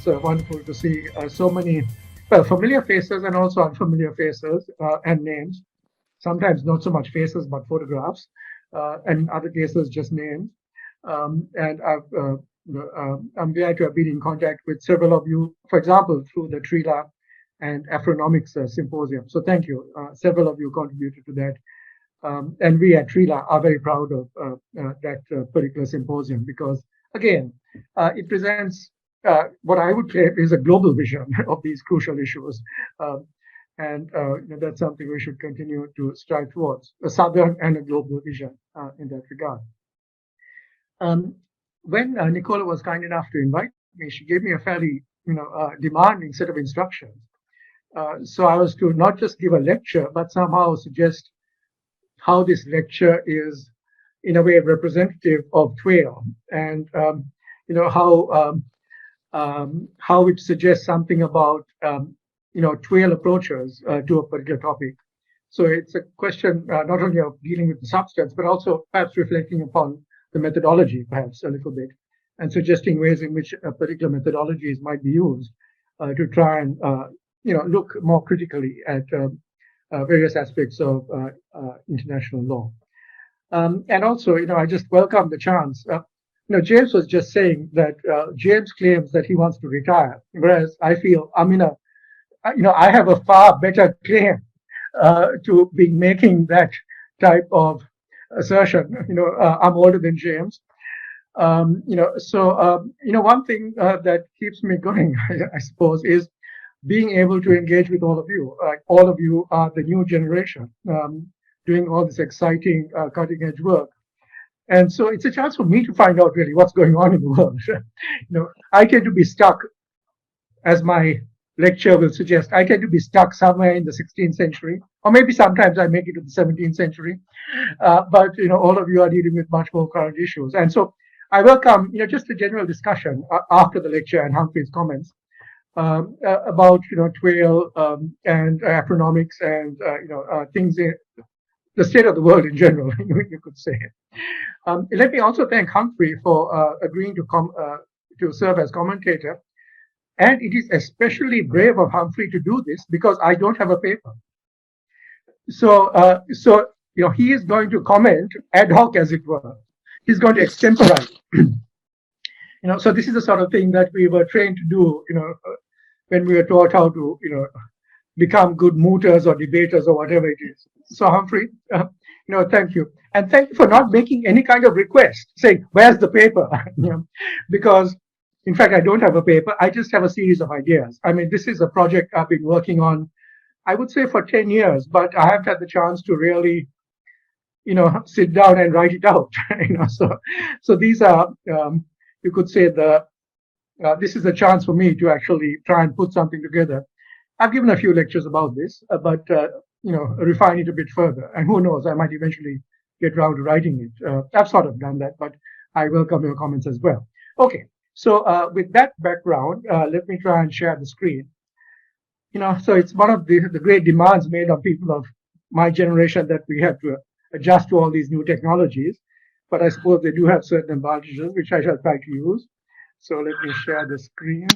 It's wonderful to see so many, well, familiar faces and also unfamiliar faces and names. Sometimes not so much faces, but photographs, and in other cases, just names. And I'm glad to have been in contact with several of you, for example, through the TRILA and Afronomics Symposium. So thank you. Several of you contributed to that. And we at TRILA are very proud of that particular symposium because, again, it presents what I would claim is a global vision of these crucial issues. And that's something we should continue to strive towards, a southern and a global vision in that regard. When Nicola was kind enough to invite me, she gave me a fairly demanding set of instructions. So I was to not just give a lecture, but somehow suggest how this lecture is, in a way, representative of TWAIL, and how it suggests something about TWAIL approaches to a particular topic. So it's a question not only of dealing with the substance, but also perhaps reflecting upon the methodology, perhaps a little bit, and suggesting ways in which particular methodologies might be used to try and look more critically at various aspects of international law. And also, I just welcome the chance. James was just saying that James claims that he wants to retire, whereas I feel I have a far better claim to be making that type of assertion. I'm older than James. One thing that keeps me going, I suppose, is being able to engage with all of you. All of you are the new generation doing all this exciting cutting edge work. And so it's a chance for me to find out really what's going on in the world. I tend to be stuck, as my lecture will suggest, I tend to be stuck somewhere in the 16th century, or maybe sometimes I make it to the 17th century. But all of you are dealing with much more current issues. And so I welcome, just a general discussion after the lecture and Humphrey's comments about TWAIL and Afronomics and things in the state of the world in general, you could say. Let me also thank Humphrey for agreeing to serve as commentator. And it is especially brave of Humphrey to do this because I don't have a paper. So he is going to comment ad hoc, as it were. He's going to extemporize. So this is the sort of thing that we were trained to do, when we were taught how to, become good mooters or debaters or whatever it is. So Humphrey, thank you. And thank you for not making any kind of request, saying, where's the paper? Because, in fact, I don't have a paper. I just have a series of ideas. I mean, this is a project I've been working on, I would say, for 10 years, but I haven't had the chance to really, sit down and write it out. So these are, you could say, this is a chance for me to actually try and put something together. I've given a few lectures about this, but refine it a bit further. And who knows, I might eventually get around to writing it. I've sort of done that, but I welcome your comments as well. Okay, so with that background, let me try and share the screen. So it's one of the great demands made on people of my generation that we have to adjust to all these new technologies. But I suppose they do have certain advantages, which I shall try to use. So let me share the screen.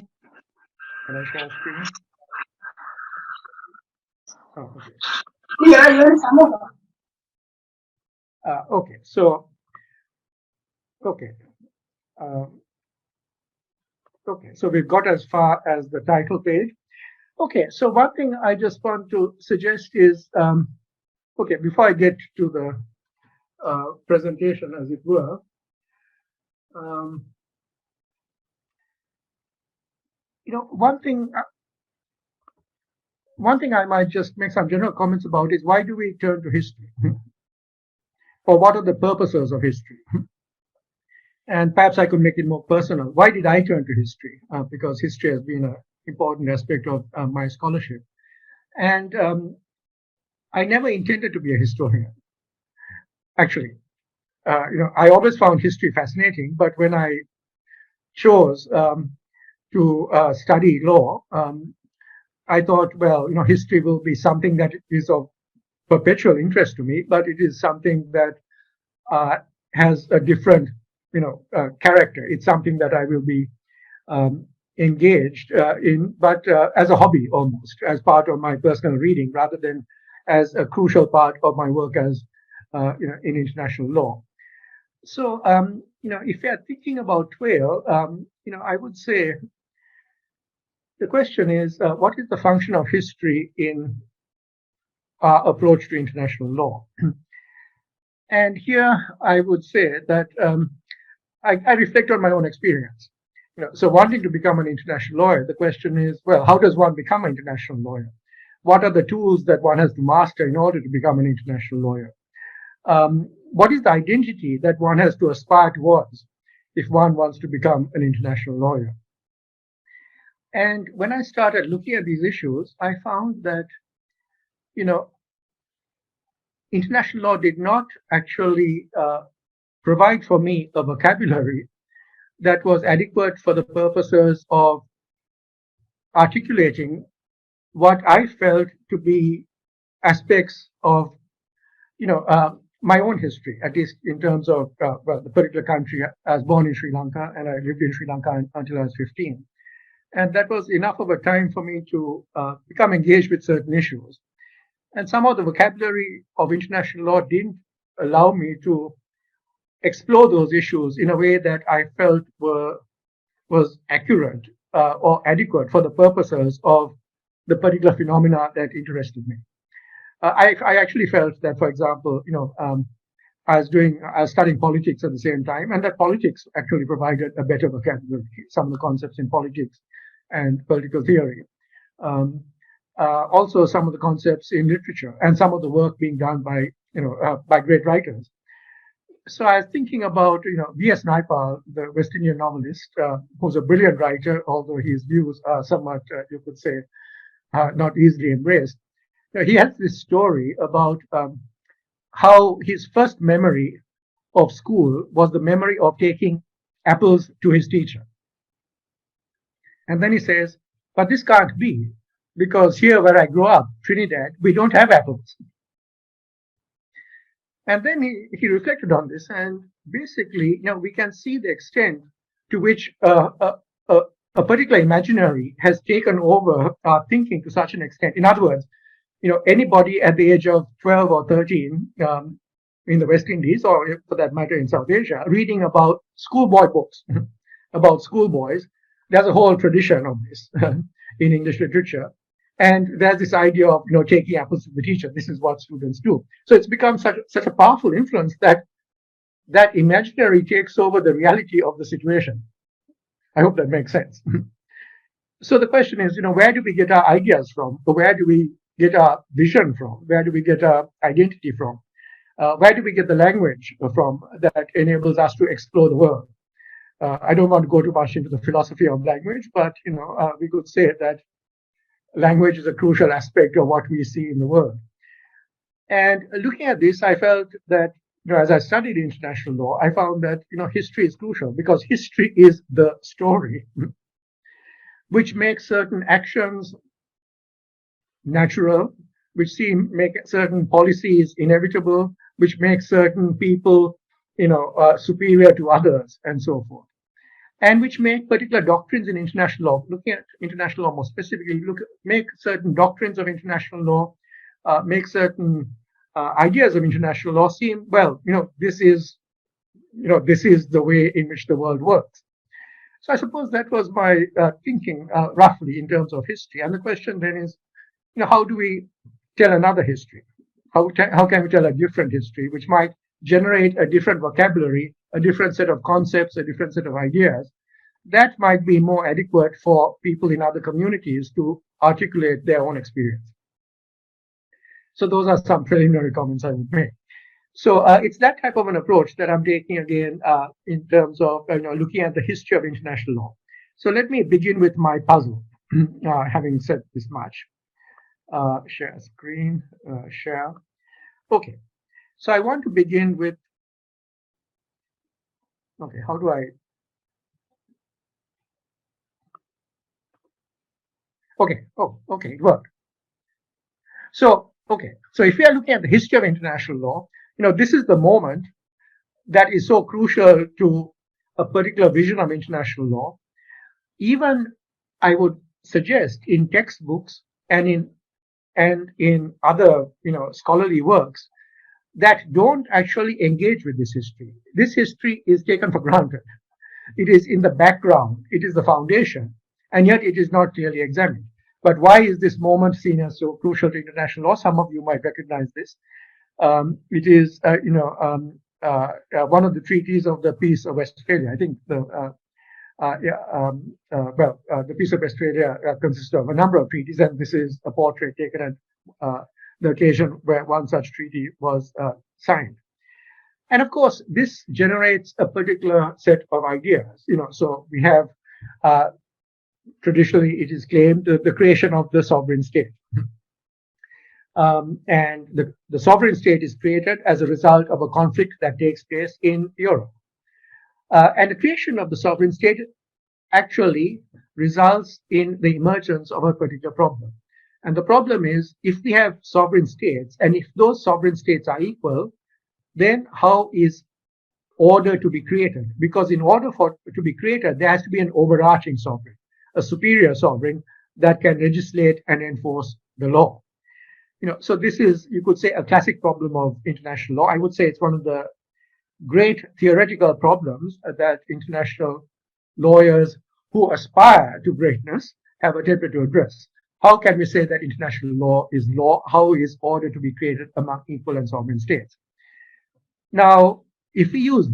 Can I share the screen? Oh, okay. So we've got as far as the title page. Okay, so one thing I just want to suggest is, before I get to the presentation, as it were, one thing I might just make some general comments about is, why do we turn to history? Or what are the purposes of history? And perhaps I could make it more personal. Why did I turn to history? Because history has been an important aspect of my scholarship. And I never intended to be a historian. Actually, I always found history fascinating, but when I chose to study law, I thought, well, history will be something that is of perpetual interest to me, but it is something that has a different, character. It's something that I will be, engaged in, but as a hobby almost, as part of my personal reading, rather than as a crucial part of my work as in international law. So if you are thinking about TWAIL, I would say the question is, what is the function of history in our approach to international law? And here I would say that I reflect on my own experience. So wanting to become an international lawyer, the question is, well, how does one become an international lawyer? What are the tools that one has to master in order to become an international lawyer? What is the identity that one has to aspire towards if one wants to become an international lawyer? And when I started looking at these issues, I found that, international law did not actually provide for me a vocabulary that was adequate for the purposes of articulating what I felt to be aspects of, my own history, at least in terms of, the particular country. I was born in Sri Lanka and I lived in Sri Lanka until I was 15. And that was enough of a time for me to become engaged with certain issues. And somehow the vocabulary of international law didn't allow me to explore those issues in a way that I felt was accurate or adequate for the purposes of the particular phenomena that interested me. I actually felt that, for example, I was studying politics at the same time, and that politics actually provided a better vocabulary, some of the concepts in politics and political theory. Also some of the concepts in literature and some of the work being done by great writers. So I was thinking about, V.S. Naipaul, the West Indian novelist, who's a brilliant writer, although his views are somewhat, you could say, not easily embraced. He has this story about how his first memory of school was the memory of taking apples to his teacher. And then he says, but this can't be, because here where I grew up, Trinidad, we don't have apples. And then he reflected on this, and basically, we can see the extent to which a particular imaginary has taken over our thinking to such an extent. In other words, anybody at the age of 12 or 13 in the West Indies, or for that matter in South Asia, reading about schoolboy books about schoolboys, there's a whole tradition of this in English literature. And there's this idea of, taking apples to the teacher. This is what students do. So it's become such a powerful influence that that imaginary takes over the reality of the situation. I hope that makes sense. So the question is, where do we get our ideas from? Or where do we get our vision from? Where do we get our identity from? Where do we get the language from that enables us to explore the world? I don't want to go too much into the philosophy of language, but, we could say that language is a crucial aspect of what we see in the world. And looking at this, I felt that, as I studied international law, I found that, history is crucial because history is the story, which makes certain actions natural, which make certain policies inevitable, which makes certain people, superior to others, and so forth. And which make particular doctrines in international law, looking at international law more specifically, make certain doctrines of international law, make certain ideas of international law seem, well, this is the way in which the world works. So I suppose that was my thinking roughly in terms of history. And the question then is, how do we tell another history? How can we tell a different history, which might generate a different vocabulary, a different set of concepts, a different set of ideas that might be more adequate for people in other communities to articulate their own experience? So those are some preliminary comments I would make. So it's that type of an approach that I'm taking again in terms of looking at the history of international law. So let me begin with my puzzle, having said this much. Share screen, share. Okay, so I want to begin with, okay, how do I, okay, oh, okay, it worked. So, okay, so if we are looking at the history of international law, this is the moment that is so crucial to a particular vision of international law. Even I would suggest in textbooks and in other scholarly works that don't actually engage with this history. This history is taken for granted. It is in the background, it is the foundation, and yet it is not clearly examined. But why is this moment seen as so crucial to international law? Some of you might recognize this. It is, one of the treaties of the Peace of Westphalia. I think the Peace of Westphalia consists of a number of treaties, and this is a portrait taken at the occasion where one such treaty was signed. And of course, this generates a particular set of ideas. So we have traditionally it is claimed the creation of the sovereign state. And the sovereign state is created as a result of a conflict that takes place in Europe. And the creation of the sovereign state actually results in the emergence of a particular problem. And the problem is, if we have sovereign states, and if those sovereign states are equal, then how is order to be created? Because in order for it to be created, there has to be an overarching sovereign, a superior sovereign that can legislate and enforce the law. So this is, you could say, a classic problem of international law. I would say it's one of the great theoretical problems that international lawyers who aspire to greatness have attempted to address. How can we say that international law is law? How is order to be created among equal and sovereign states? Now, if we use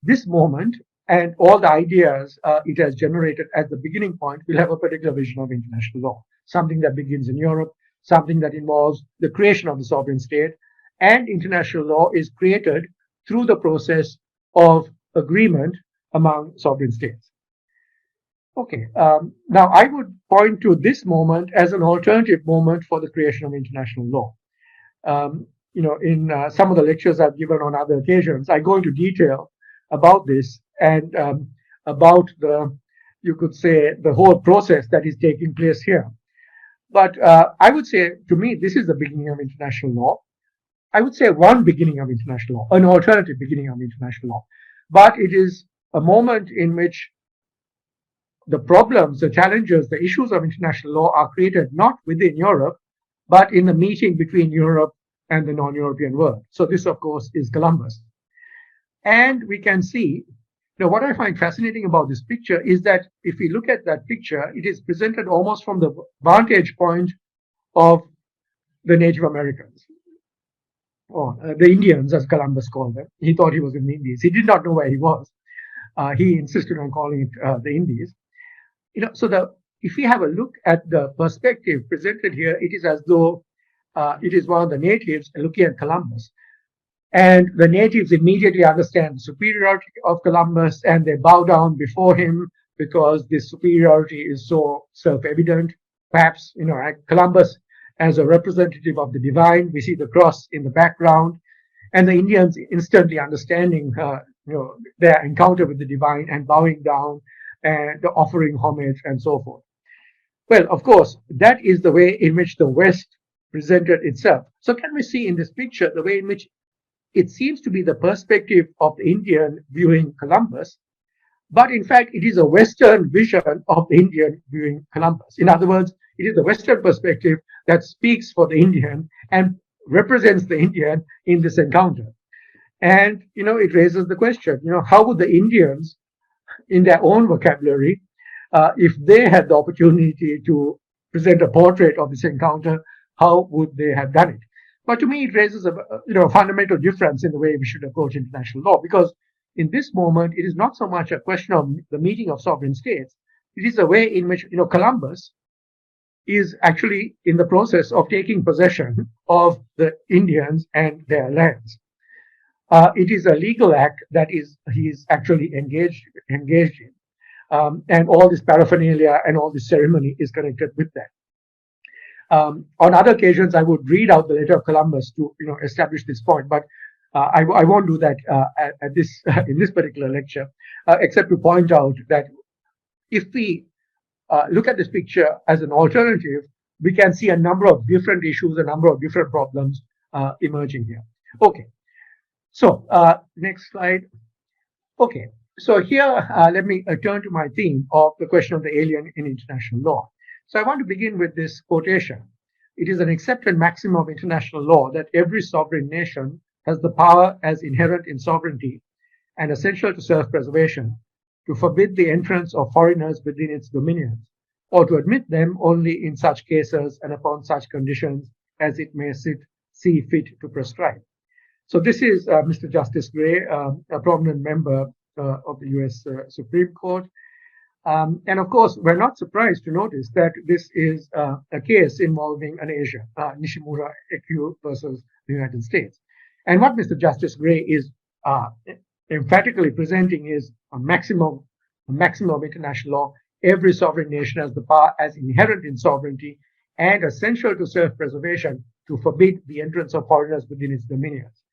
this moment and all the ideas it has generated as the beginning point, we'll have a particular vision of international law, something that begins in Europe, something that involves the creation of the sovereign state, and international law is created through the process of agreement among sovereign states. Okay, now I would point to this moment as an alternative moment for the creation of international law. In some of the lectures I've given on other occasions, I go into detail about this and about you could say, the whole process that is taking place here. But I would say, to me, this is the beginning of international law. I would say one beginning of international law, an alternative beginning of international law. But it is a moment in which the problems, the challenges, the issues of international law are created not within Europe, but in the meeting between Europe and the non-European world. So this, of course, is Columbus. And we can see, what I find fascinating about this picture is that if we look at that picture, it is presented almost from the vantage point of the Native Americans, or the Indians, as Columbus called them. He thought he was in the Indies. He did not know where he was. He insisted on calling it the Indies. So if we have a look at the perspective presented here, it is as though it is one of the natives looking at Columbus. And the natives immediately understand the superiority of Columbus, and they bow down before him because this superiority is so self-evident. Perhaps, Columbus as a representative of the divine, we see the cross in the background, and the Indians instantly understanding, their encounter with the divine and bowing down and offering homage and so forth. Well, of course, that is the way in which the West presented itself. So can we see in this picture the way in which it seems to be the perspective of the Indian viewing Columbus, but in fact, it is a Western vision of the Indian viewing Columbus. In other words, it is the Western perspective that speaks for the Indian and represents the Indian in this encounter. And, it raises the question, how would the Indians, in their own vocabulary, if they had the opportunity to present a portrait of this encounter, how would they have done it? But to me, it raises a fundamental difference in the way we should approach international law, because in this moment, it is not so much a question of the meeting of sovereign states. It is a way in which, Columbus is actually in the process of taking possession of the Indians and their lands. It is a legal act that he is actually engaged in. And all this paraphernalia and all this ceremony is connected with that. On other occasions, I would read out the letter of Columbus to establish this point, but I won't do that at this in this particular lecture, except to point out that if we look at this picture as an alternative, we can see a number of different issues, a number of different problems emerging here. Okay, so next slide. Okay, So here, let me turn to my theme of the question of the alien in international law. So I want to begin with this quotation. It is an accepted maxim of international law that every sovereign nation has the power as inherent in sovereignty and essential to self-preservation to forbid the entrance of foreigners within its dominions, or to admit them only in such cases and upon such conditions as it may see fit to prescribe. So this is Mr. Justice Gray, a prominent member of the U.S. Supreme Court. And of course, we're not surprised to notice that this is a case involving an Asia, Nishimura Ekyou versus the United States. And what Mr. Justice Gray is emphatically presenting is a maximum of international law. Every sovereign nation has the power as inherent in sovereignty and essential to self-preservation to forbid the entrance of foreigners within its dominions.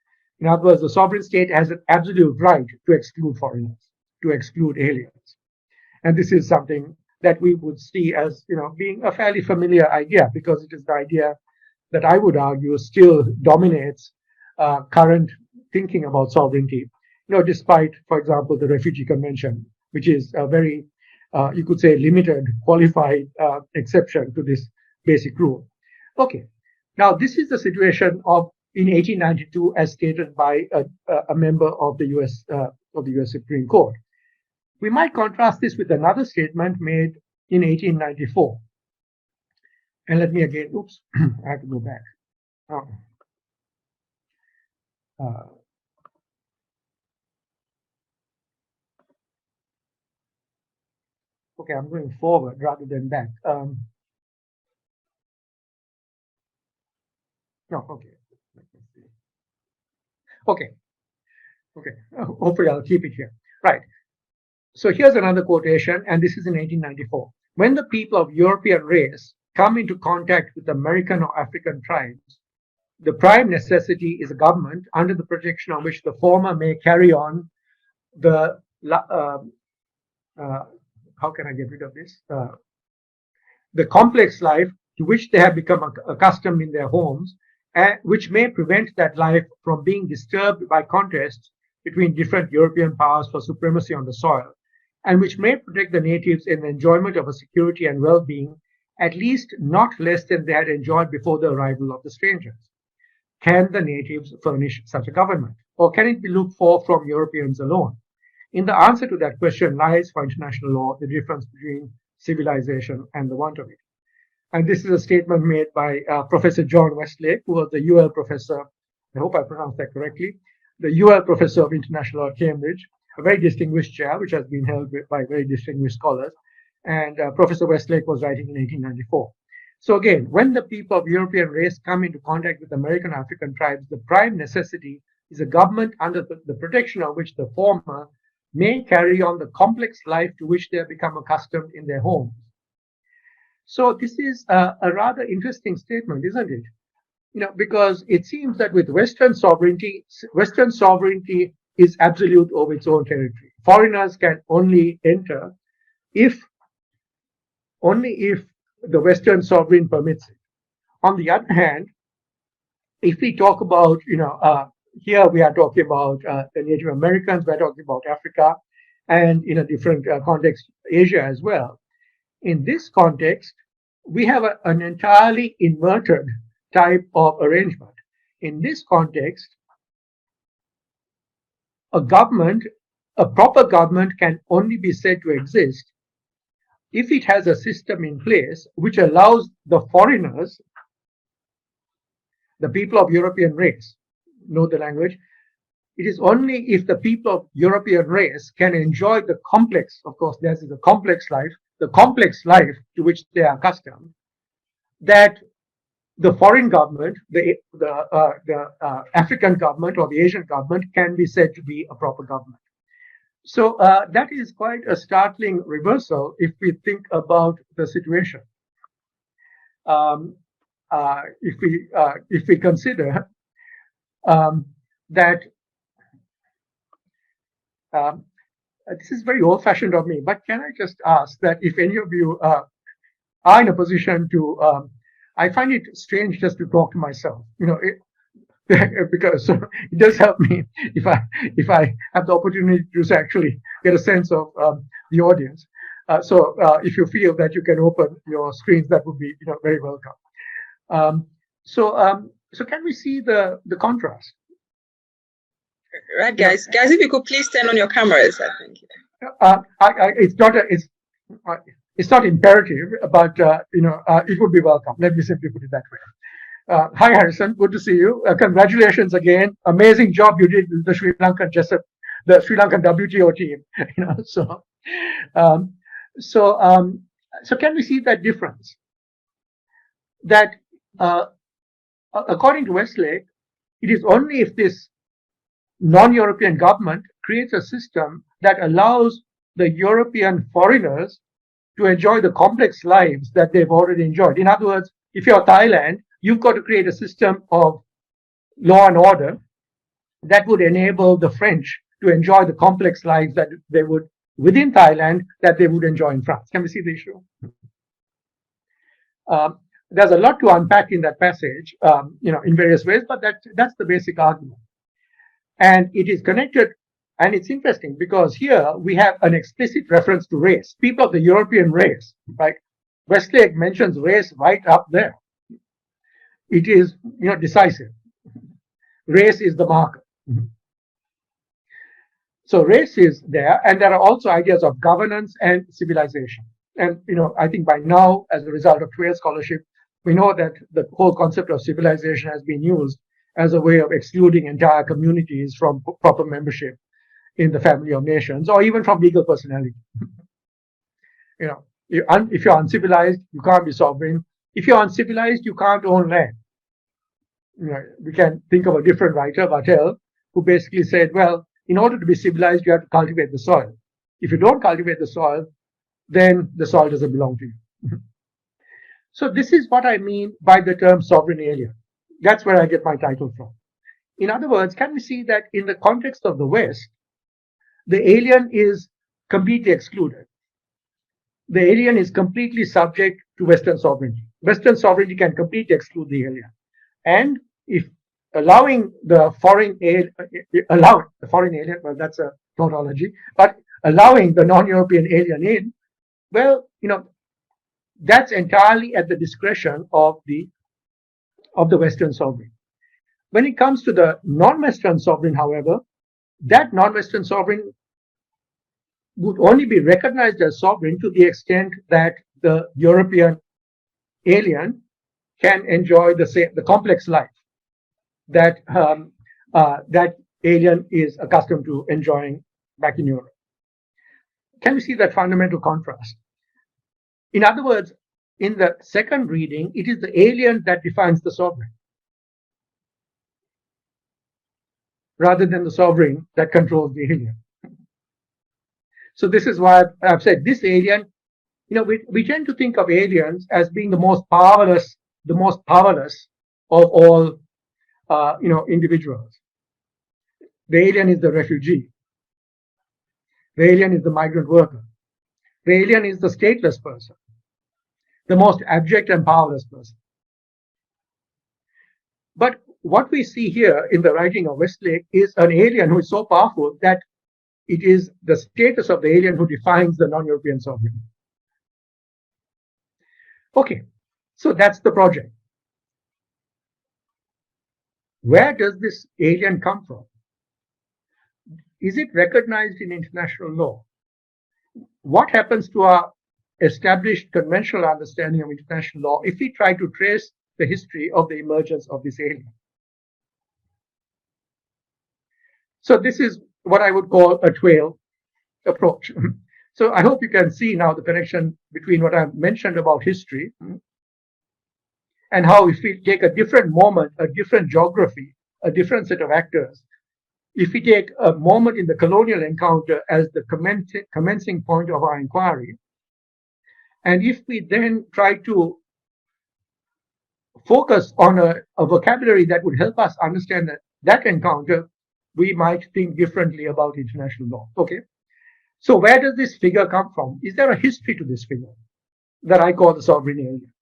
In other words, the sovereign state has an absolute right to exclude foreigners, to exclude aliens. And this is something that we would see as, being a fairly familiar idea, because it is the idea that I would argue still dominates current thinking about sovereignty. Despite, for example, the Refugee Convention, which is a very, you could say, limited, qualified exception to this basic rule. Okay, now this is the situation in 1892, as stated by a member of the U.S. Supreme Court. We might contrast this with another statement made in 1894. And let me again, oops, I have to go back. Okay, I'm going forward rather than back. No, okay. Okay. Hopefully I'll keep it here. Right. So here's another quotation, and this is in 1894. When the people of European race come into contact with American or African tribes, the prime necessity is a government under the protection of which the former may carry on the how can I get rid of this? The complex life to which they have become accustomed in their homes, and which may prevent that life from being disturbed by contests between different European powers for supremacy on the soil, and which may protect the natives in the enjoyment of a security and well-being at least not less than they had enjoyed before the arrival of the strangers. Can the natives furnish such a government, or can it be looked for from Europeans alone? In the answer to that question lies, for international law, the difference between civilization and the want of it. And this is a statement made by Professor John Westlake, who was the UL professor, I hope I pronounced that correctly, the UL professor of international law at Cambridge, a very distinguished chair, which has been held by very distinguished scholars. And Professor Westlake was writing in 1894. So again, when the people of European race come into contact with American African tribes, the prime necessity is a government under the protection of which the former may carry on the complex life to which they have become accustomed in their homes. So this is a rather interesting statement, isn't it? Because it seems that with Western sovereignty is absolute over its own territory. Foreigners can only enter if the Western sovereign permits it. On the other hand, if we talk about, here we are talking about the Native Americans, we're talking about Africa, and in a different context, Asia as well. In this context, we have an entirely inverted type of arrangement. In this context, a proper government can only be said to exist if it has a system in place which allows the foreigners, the people of European race, know the language. It is only if the people of European race can enjoy the complex, of course, this is a complex life, the complex life to which they are accustomed, that the foreign government, the African government or the Asian government can be said to be a proper government. So that is quite a startling reversal if we think about the situation. If we consider that this is very old-fashioned of me, but can I just ask that if any of you are in a position to, I find it strange just to talk to myself. because it does help me if I have the opportunity to actually get a sense of the audience. So if you feel that you can open your screens, that would be very welcome. So can we see the contrast? Right, guys. Guys, if you could please turn on your cameras, I think. It's not imperative, but it would be welcome. Let me simply put it that way. Hi, Harrison. Good to see you. Congratulations again. Amazing job you did with the Sri Lankan WTO team. So can we see that difference? That according to Westlake, it is only if this non-European government creates a system that allows the European foreigners to enjoy the complex lives that they've already enjoyed. In other words, if you're Thailand, you've got to create a system of law and order that would enable the French to enjoy the complex lives that they would within Thailand that they would enjoy in France. Can we see the issue? There's a lot to unpack in that passage, in various ways, but that's the basic argument. And it is connected, and it's interesting because here we have an explicit reference to race, people of the European race, right? Westlake mentions race right up there. It is, decisive. Race is the marker. So race is there, and there are also ideas of governance and civilization. And, I think by now, as a result of TWAIL scholarship, we know that the whole concept of civilization has been used as a way of excluding entire communities from proper membership in the family of nations, or even from legal personality. If you're uncivilized, you can't be sovereign. If you're uncivilized, you can't own land. We can think of a different writer, Vattel, who basically said, well, in order to be civilized, you have to cultivate the soil. If you don't cultivate the soil, then the soil doesn't belong to you. So this is what I mean by the term sovereign alien. That's where I get my title from. In other words, can we see that in the context of the West, the alien is completely excluded? The alien is completely subject to Western sovereignty. Western sovereignty can completely exclude the alien. And if allowing the foreign alien, well, that's a tautology, but allowing the non-European alien in, well, that's entirely at the discretion of the Western sovereign. When it comes to the non-Western sovereign, however, that non-Western sovereign would only be recognized as sovereign to the extent that the European alien can enjoy the complex life that that alien is accustomed to enjoying back in Europe. Can we see that fundamental contrast? In other words, in the second reading, it is the alien that defines the sovereign, rather than the sovereign that controls the alien. So this is why I've said this alien, we tend to think of aliens as being the most powerless of all, individuals. The alien is the refugee. The alien is the migrant worker. The alien is the stateless person, the most abject and powerless person. But what we see here in the writing of Westlake is an alien who is so powerful that it is the status of the alien who defines the non-European sovereign. Okay, so that's the project. Where does this alien come from? Is it recognized in international law? What happens to our established conventional understanding of international law if we try to trace the history of the emergence of this alien? So this is what I would call a TWAIL approach. So I hope you can see now the connection between what I've mentioned about history and how if we take a different moment, a different geography, a different set of actors, if we take a moment in the colonial encounter as the commencing point of our inquiry, and if we then try to focus on a vocabulary that would help us understand that encounter, we might think differently about international law. Okay. So where does this figure come from? Is there a history to this figure that I call the sovereign alien?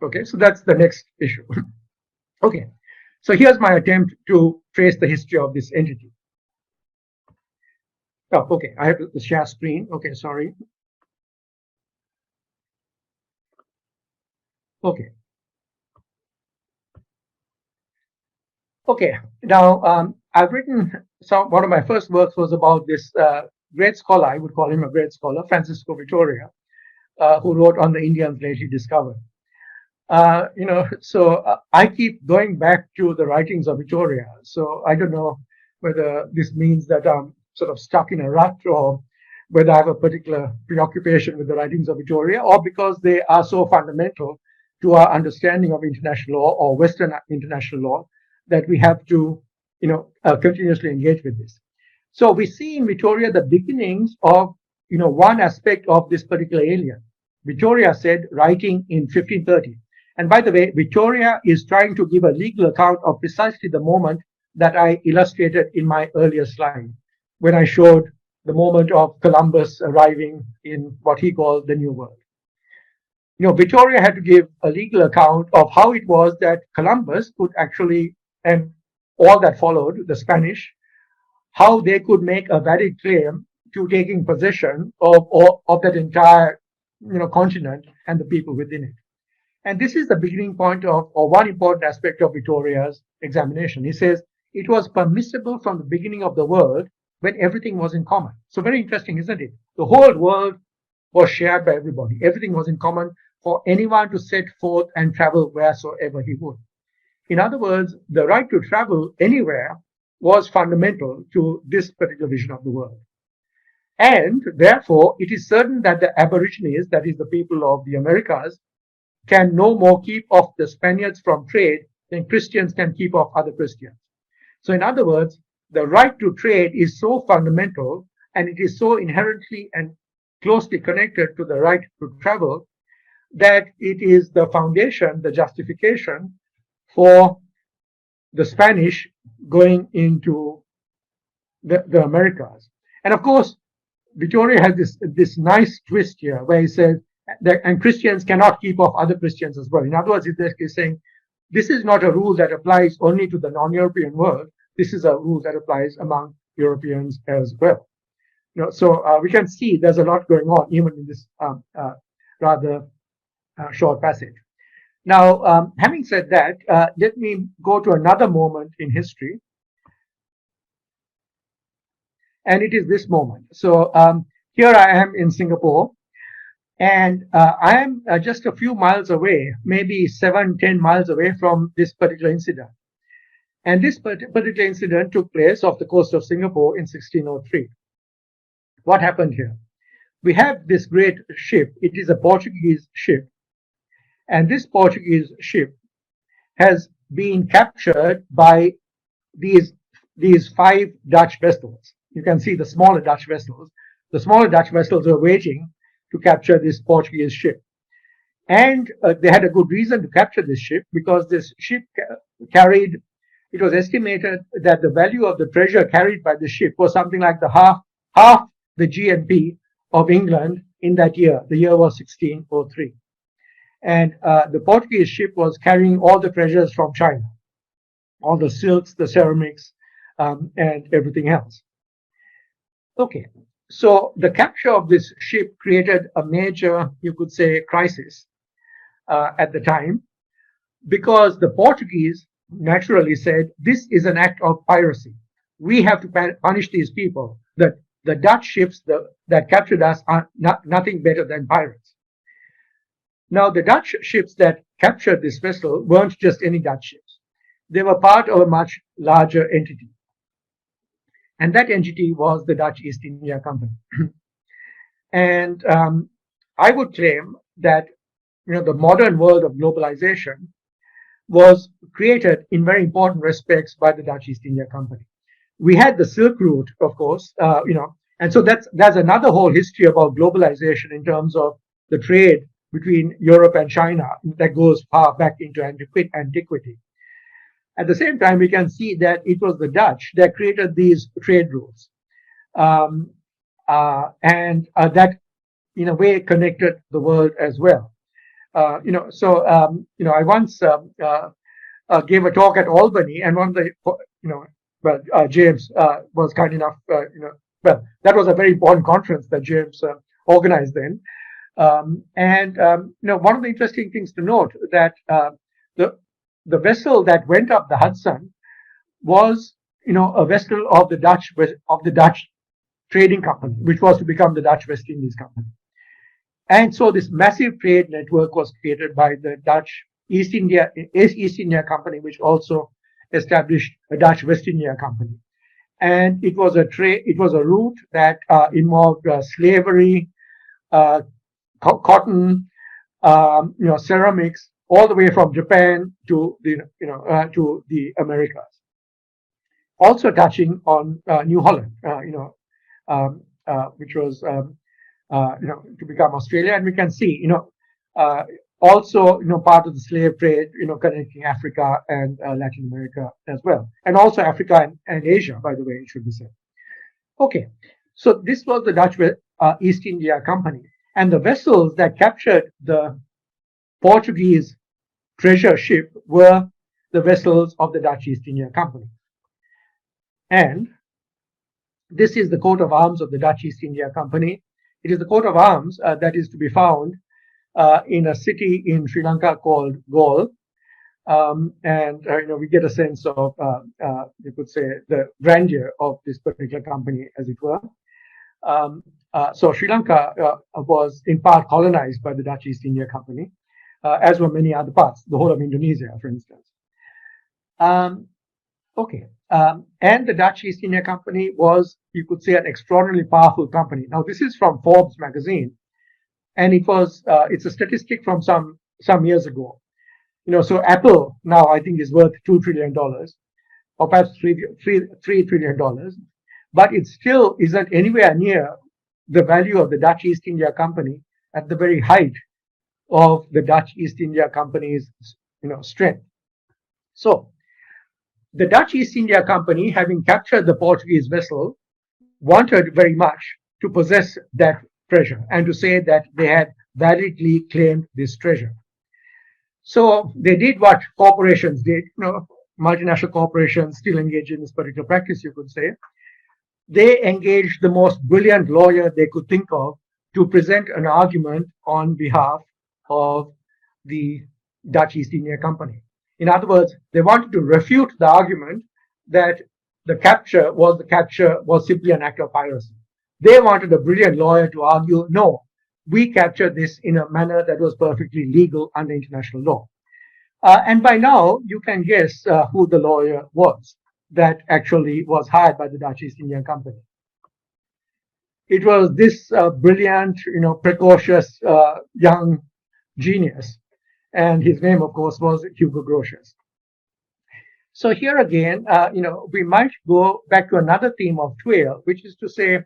Okay, so that's the next issue. Okay, So here's my attempt to trace the history of this entity. Oh, okay, I have the share screen. Okay, sorry. Okay. Okay, now I've written one of my first works was about this great scholar, I would call him a great scholar, Francisco Vitoria, who wrote on the Indians lately discovered. I keep going back to the writings of Vitoria. So I don't know whether this means that I'm sort of stuck in a rut, or whether I have a particular preoccupation with the writings of Vitoria, or because they are so fundamental to our understanding of international law or Western international law that we have to, continuously engage with this. So we see in Vitoria the beginnings of, one aspect of this particular alien. Vitoria said, writing in 1530. And by the way, Vitoria is trying to give a legal account of precisely the moment that I illustrated in my earlier slide, when I showed the moment of Columbus arriving in what he called the New World. Vitoria had to give a legal account of how it was that Columbus could actually, and all that followed, the Spanish, how they could make a valid claim to taking possession of that entire, continent and the people within it. And this is the beginning point of, or one important aspect of Vitoria's examination. He says it was permissible from the beginning of the world when everything was in common. So very interesting, isn't it? The whole world was shared by everybody. Everything was in common for anyone to set forth and travel wheresoever he would. In other words, the right to travel anywhere was fundamental to this particular vision of the world. And therefore, it is certain that the Aborigines, that is the people of the Americas, can no more keep off the Spaniards from trade than Christians can keep off other Christians. So in other words, the right to trade is so fundamental, and it is so inherently and closely connected to the right to travel, that it is the foundation, the justification for the Spanish going into the Americas. And of course, Vitoria has this nice twist here where he says, and Christians cannot keep off other Christians as well. In other words, he's saying this is not a rule that applies only to the non-European world. This is a rule that applies among Europeans as well. So we can see there's a lot going on even in this rather short passage. Now, having said that, let me go to another moment in history. And it is this moment. So here I am in Singapore. And I am just a few miles away, maybe 7-10 miles away from this particular incident. And this particular incident took place off the coast of Singapore in 1603. What happened here? We have this great ship. It is a Portuguese ship. And this Portuguese ship has been captured by these 5 Dutch vessels. You can see the smaller Dutch vessels. The smaller Dutch vessels are waiting to capture this Portuguese ship. And they had a good reason to capture this ship, because this ship carried, it was estimated that the value of the treasure carried by the ship was something like the half the GNP of England in that year. The year was 1603. And the Portuguese ship was carrying all the treasures from China, all the silks, the ceramics, and everything else. Okay. So the capture of this ship created a major, you could say, crisis at the time, because the Portuguese naturally said, this is an act of piracy. We have to punish these people. The Dutch ships that captured us are nothing better than pirates. Now, the Dutch ships that captured this vessel weren't just any Dutch ships. They were part of a much larger entity. And that entity was the Dutch East India Company. And I would claim that the modern world of globalization was created in very important respects by the Dutch East India Company. We had the Silk Route, of course, and so that's another whole history about globalization in terms of the trade between Europe and China that goes far back into antiquity. At the same time, we can see that it was the Dutch that created these trade routes, and that, in a way, connected the world as well. I once gave a talk at Albany, and one of the, James was kind enough, that was a very important conference that James organized then. One of the interesting things to note that the vessel that went up the Hudson was, a vessel of the Dutch trading company, which was to become the Dutch West Indies Company. And so this massive trade network was created by the Dutch East India Company, which also established a Dutch West India Company. And it was a route that involved slavery, cotton, ceramics, all the way from Japan to the Americas. Also touching on New Holland, which was to become Australia, and we can see, also part of the slave trade, connecting Africa and Latin America as well, and also Africa and Asia, by the way, it should be said. Okay, so this was the Dutch East India Company, and the vessels that captured the Portuguese treasure ship were the vessels of the Dutch East India Company. And this is the coat of arms of the Dutch East India Company. It is the coat of arms that is to be found in a city in Sri Lanka called Galle. We get a sense of, you could say, the grandeur of this particular company, as it were. So Sri Lanka was in part colonized by the Dutch East India Company, as were many other parts, the whole of Indonesia, for instance. And the Dutch East India Company was, you could say, an extraordinarily powerful company. Now, this is from Forbes magazine, and it's a statistic from some years ago. So Apple now, I think, is worth $2 trillion, or perhaps $3 trillion, but it still isn't anywhere near the value of the Dutch East India Company at the very height of the Dutch East India Company's, strength. So the Dutch East India Company, having captured the Portuguese vessel, wanted very much to possess that treasure and to say that they had validly claimed this treasure. So they did what corporations did, multinational corporations still engage in this particular practice, you could say. They engaged the most brilliant lawyer they could think of to present an argument on behalf of the Dutch East India Company. In other words, they wanted to refute the argument that the capture was simply an act of piracy. They wanted a brilliant lawyer to argue, no, we captured this in a manner that was perfectly legal under international law. And by now, you can guess who the lawyer was that actually was hired by the Dutch East India Company. It was this brilliant, precocious young genius. And his name, of course, was Hugo Grotius. So here again, we might go back to another theme of TWAIL, which is to say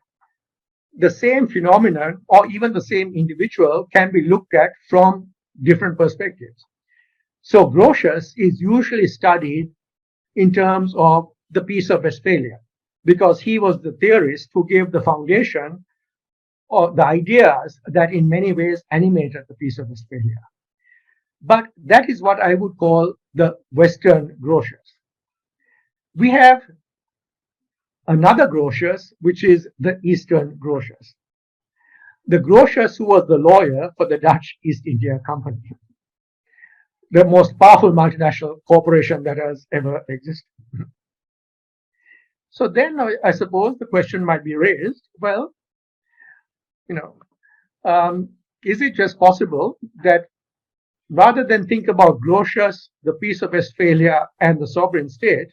the same phenomenon or even the same individual can be looked at from different perspectives. So Grotius is usually studied in terms of the Peace of Westphalia, because he was the theorist who gave the foundation or the ideas that in many ways animated the Peace of Westphalia. But that is what I would call the Western Grotius. We have another Grotius, which is the Eastern Grotius. The Grotius who was the lawyer for the Dutch East India Company, the most powerful multinational corporation that has ever existed. So then I suppose the question might be raised, well, is it just possible that rather than think about Grotius, the Peace of Westphalia, and the sovereign state,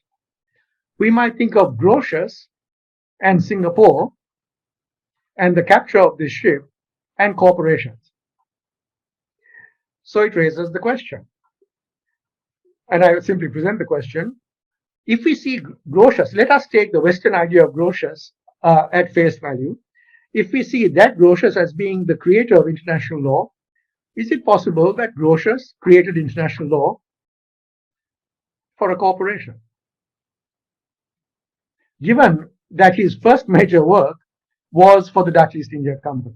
we might think of Grotius and Singapore and the capture of this ship and corporations? So it raises the question. And I will simply present the question. If we see Grotius, let us take the Western idea of Grotius at face value. If we see that Grotius as being the creator of international law, is it possible that Grotius created international law for a corporation? Given that his first major work was for the Dutch East India Company.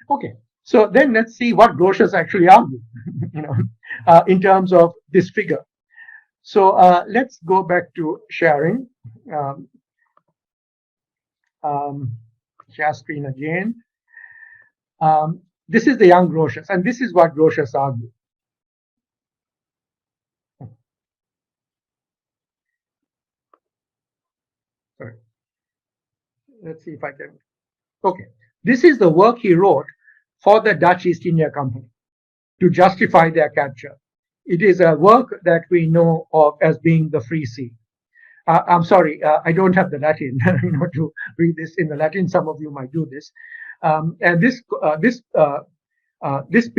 Okay, so then let's see what Grotius actually argued, in terms of this figure. So let's go back to sharing. Share screen again. This is the young Grotius, and this is what Grotius argued. Sorry. Let's see if I can. Okay. This is the work he wrote for the Dutch East India Company to justify their capture. It is a work that we know of as being the Free Sea. I'm sorry, I don't have the Latin, to read this in the Latin. Some of you might do this. And this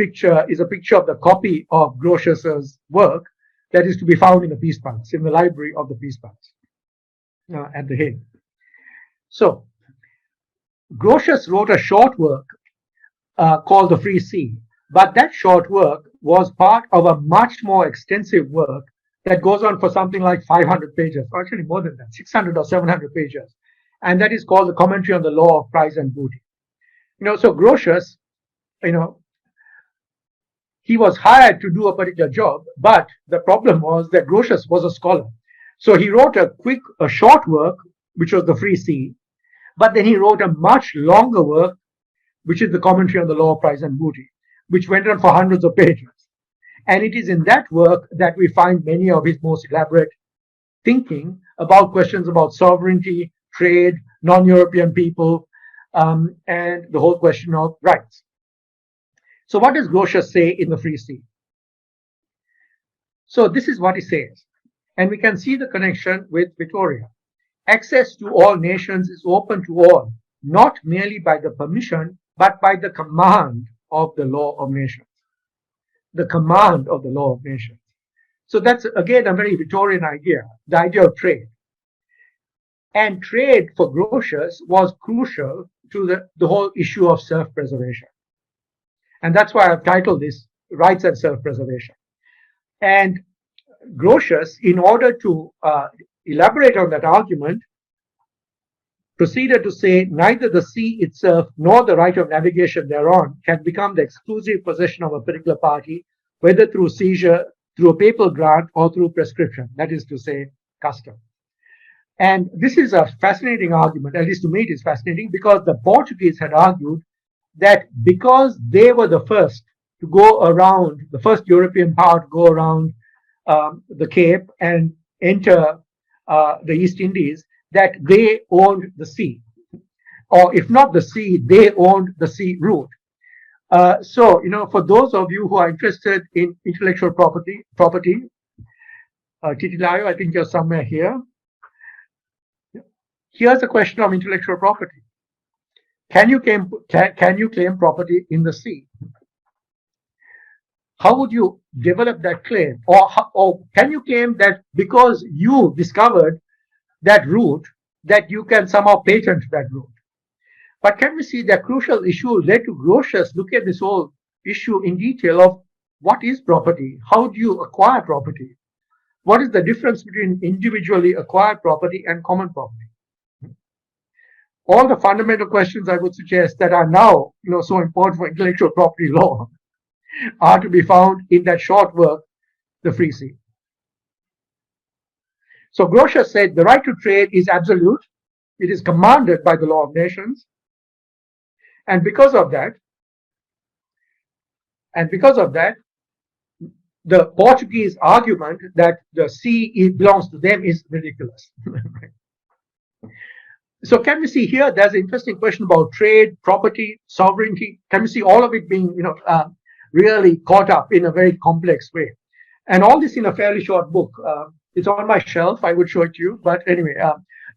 picture is a picture of the copy of Grotius's work that is to be found in the Peace Palace, in the library of the Peace Palace at The Hague. So, Grotius wrote a short work called The Free Sea, but that short work was part of a much more extensive work that goes on for something like 500 pages, or actually more than that, 600 or 700 pages. And that is called the Commentary on the Law of Price and Booty. So Grotius, he was hired to do a particular job, but the problem was that Grotius was a scholar. So he wrote a short work, which was the Free Sea, but then he wrote a much longer work, which is the Commentary on the Law of Price and Booty, which went on for hundreds of pages. And it is in that work that we find many of his most elaborate thinking about questions about sovereignty, trade, non-European people, and the whole question of rights. So what does Grotius say in the Free Sea? So this is what he says, and we can see the connection with Victoria. Access to all nations is open to all, not merely by the permission, but by the command of the law of nations. The command of the law of nations. So that's, again, a very Victorian idea, the idea of trade. And trade for Grotius was crucial to the whole issue of self-preservation. And that's why I've titled this Rights and Self-Preservation. And Grotius, in order to elaborate on that argument, proceeded to say neither the sea itself nor the right of navigation thereon can become the exclusive possession of a particular party, whether through seizure, through a papal grant, or through prescription, that is to say, custom. And this is a fascinating argument, at least to me it is fascinating, because the Portuguese had argued that because they were the first to go around, the first European power to go around the Cape and enter the East Indies, that they owned the sea. Or if not the sea, they owned the sea route. So, for those of you who are interested in intellectual property, Titilayo, I think you're somewhere here. Here's a question of intellectual property. Can you claim property in the sea? How would you develop that claim? Or can you claim that because you discovered that route, that you can somehow patent that route? But can we see the crucial issue led to Grotius look at this whole issue in detail of what is property? How do you acquire property? What is the difference between individually acquired property and common property? All the fundamental questions I would suggest that are now so important for intellectual property law are to be found in that short work, The Free Sea. So Grotius said the right to trade is absolute. It is commanded by the law of nations. And because of that, the Portuguese argument that the sea belongs to them is ridiculous. So can we see here, there's an interesting question about trade, property, sovereignty. Can we see all of it being, really caught up in a very complex way? And all this in a fairly short book. It's on my shelf. I would show it to you. But anyway,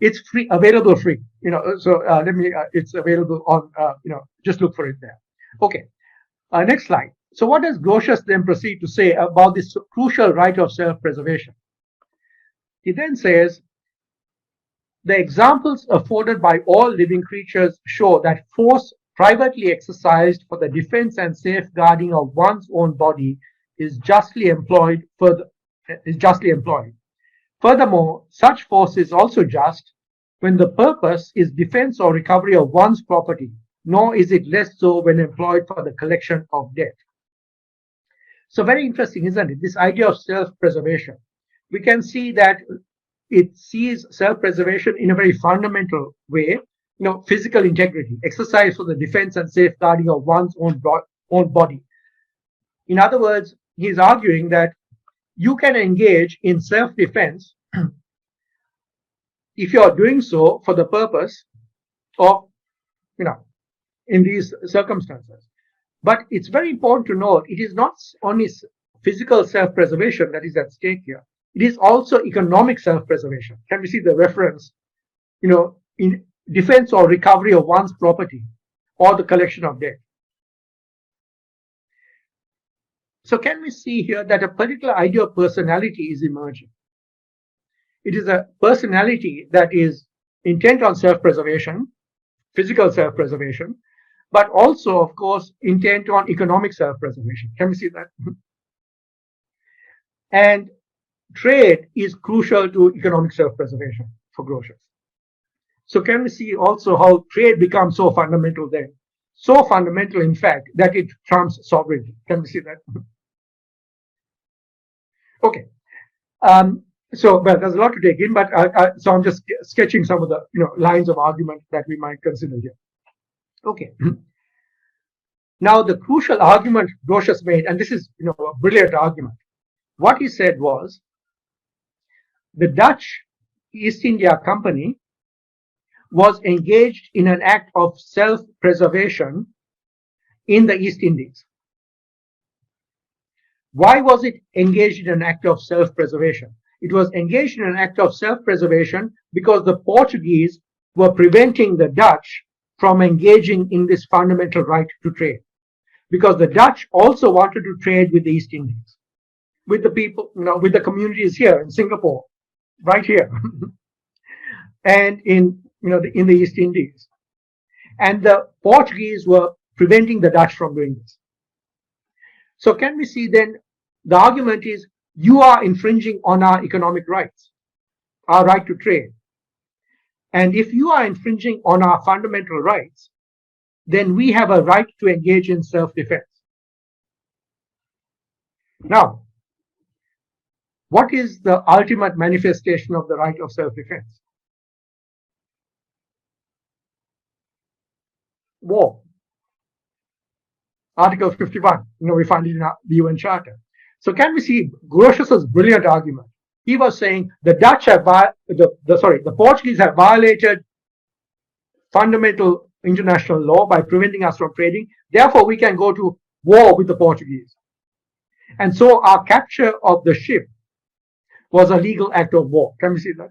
it's free, available free. It's available on, just look for it there. Okay. Next slide. So what does Grotius then proceed to say about this crucial right of self-preservation? He then says, the examples afforded by all living creatures show that force privately exercised for the defense and safeguarding of one's own body is justly employed. Furthermore, such force is also just when the purpose is defense or recovery of one's property, nor is it less so when employed for the collection of debt. So very interesting, isn't it? This idea of self-preservation. We can see that it sees self-preservation in a very fundamental way. Physical integrity, exercise for the defense and safeguarding of one's own body. In other words, he's arguing that you can engage in self-defense if you're doing so for the purpose of, in these circumstances. But it's very important to note it is not only physical self-preservation that is at stake here. It is also economic self-preservation. Can we see the reference, in defense or recovery of one's property or the collection of debt? So can we see here that a particular idea of personality is emerging? It is a personality that is intent on self-preservation, physical self-preservation, but also, of course, intent on economic self-preservation. Can we see that? And trade is crucial to economic self-preservation for Grotius. So can we see also how trade becomes so fundamental then? So fundamental, in fact, that it trumps sovereignty. Can we see that? Okay. So, well, there's a lot to take in, but so I'm just sketching some of the lines of argument that we might consider here. Okay. Now, the crucial argument Grotius made, and this is a brilliant argument. What he said was, the Dutch East India Company was engaged in an act of self-preservation in the East Indies. Why was it engaged in an act of self-preservation? It was engaged in an act of self-preservation because the Portuguese were preventing the Dutch from engaging in this fundamental right to trade. Because the Dutch also wanted to trade with the East Indies, with the people, with the communities here in Singapore, right here, and in the East Indies. And the Portuguese were preventing the Dutch from doing this. So can we see then the argument is you are infringing on our economic rights, our right to trade. And if you are infringing on our fundamental rights, then we have a right to engage in self-defense. Now, what is the ultimate manifestation of the right of self-defense? War. Article 51, we find it in the UN Charter. So can we see Grotius's brilliant argument? He was saying the Dutch have, the Portuguese have violated fundamental international law by preventing us from trading. Therefore, we can go to war with the Portuguese. And so our capture of the ship was a legal act of war. Can we see that?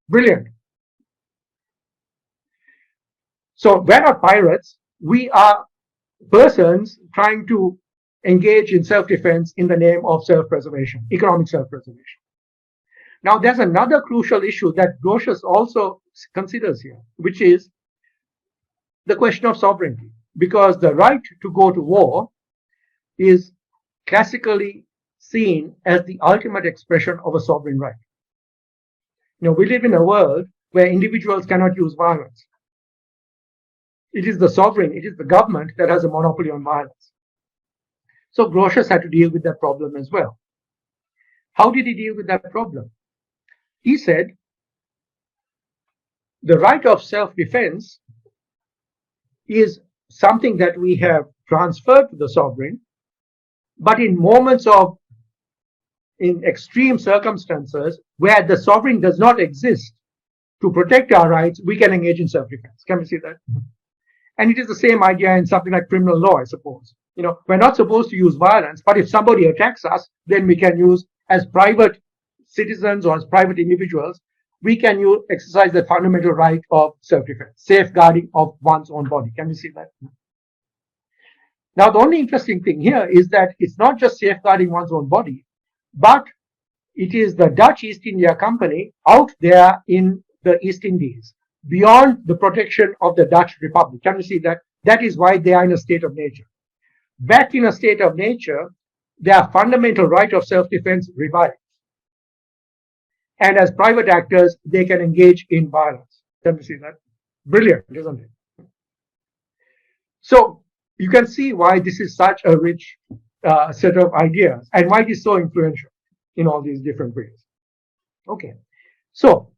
Brilliant. So we're not pirates. We are persons trying to engage in self-defense in the name of self-preservation, economic self-preservation. Now, there's another crucial issue that Grotius also considers here, which is the question of sovereignty, because the right to go to war is classically seen as the ultimate expression of a sovereign right. We live in a world where individuals cannot use violence. It is the sovereign, it is the government that has a monopoly on violence. So Grotius had to deal with that problem as well. How did he deal with that problem? He said, the right of self-defense is something that we have transferred to the sovereign, but in moments of, in extreme circumstances where the sovereign does not exist to protect our rights, we can engage in self-defense. Can we see that? And it is the same idea in something like criminal law, I suppose. We're not supposed to use violence, but if somebody attacks us, then we can use, as private citizens or as private individuals, we can exercise the fundamental right of self-defense, safeguarding of one's own body. Can we see that? Now, the only interesting thing here is that it's not just safeguarding one's own body, but it is the Dutch East India Company out there in the East Indies, beyond the protection of the Dutch Republic. Can we see that? That is why they are in a state of nature. Back in a state of nature, their fundamental right of self-defense revives. And as private actors, they can engage in violence. Can we see that? Brilliant, isn't it? So you can see why this is such a rich set of ideas and why it is so influential in all these different ways. Okay, so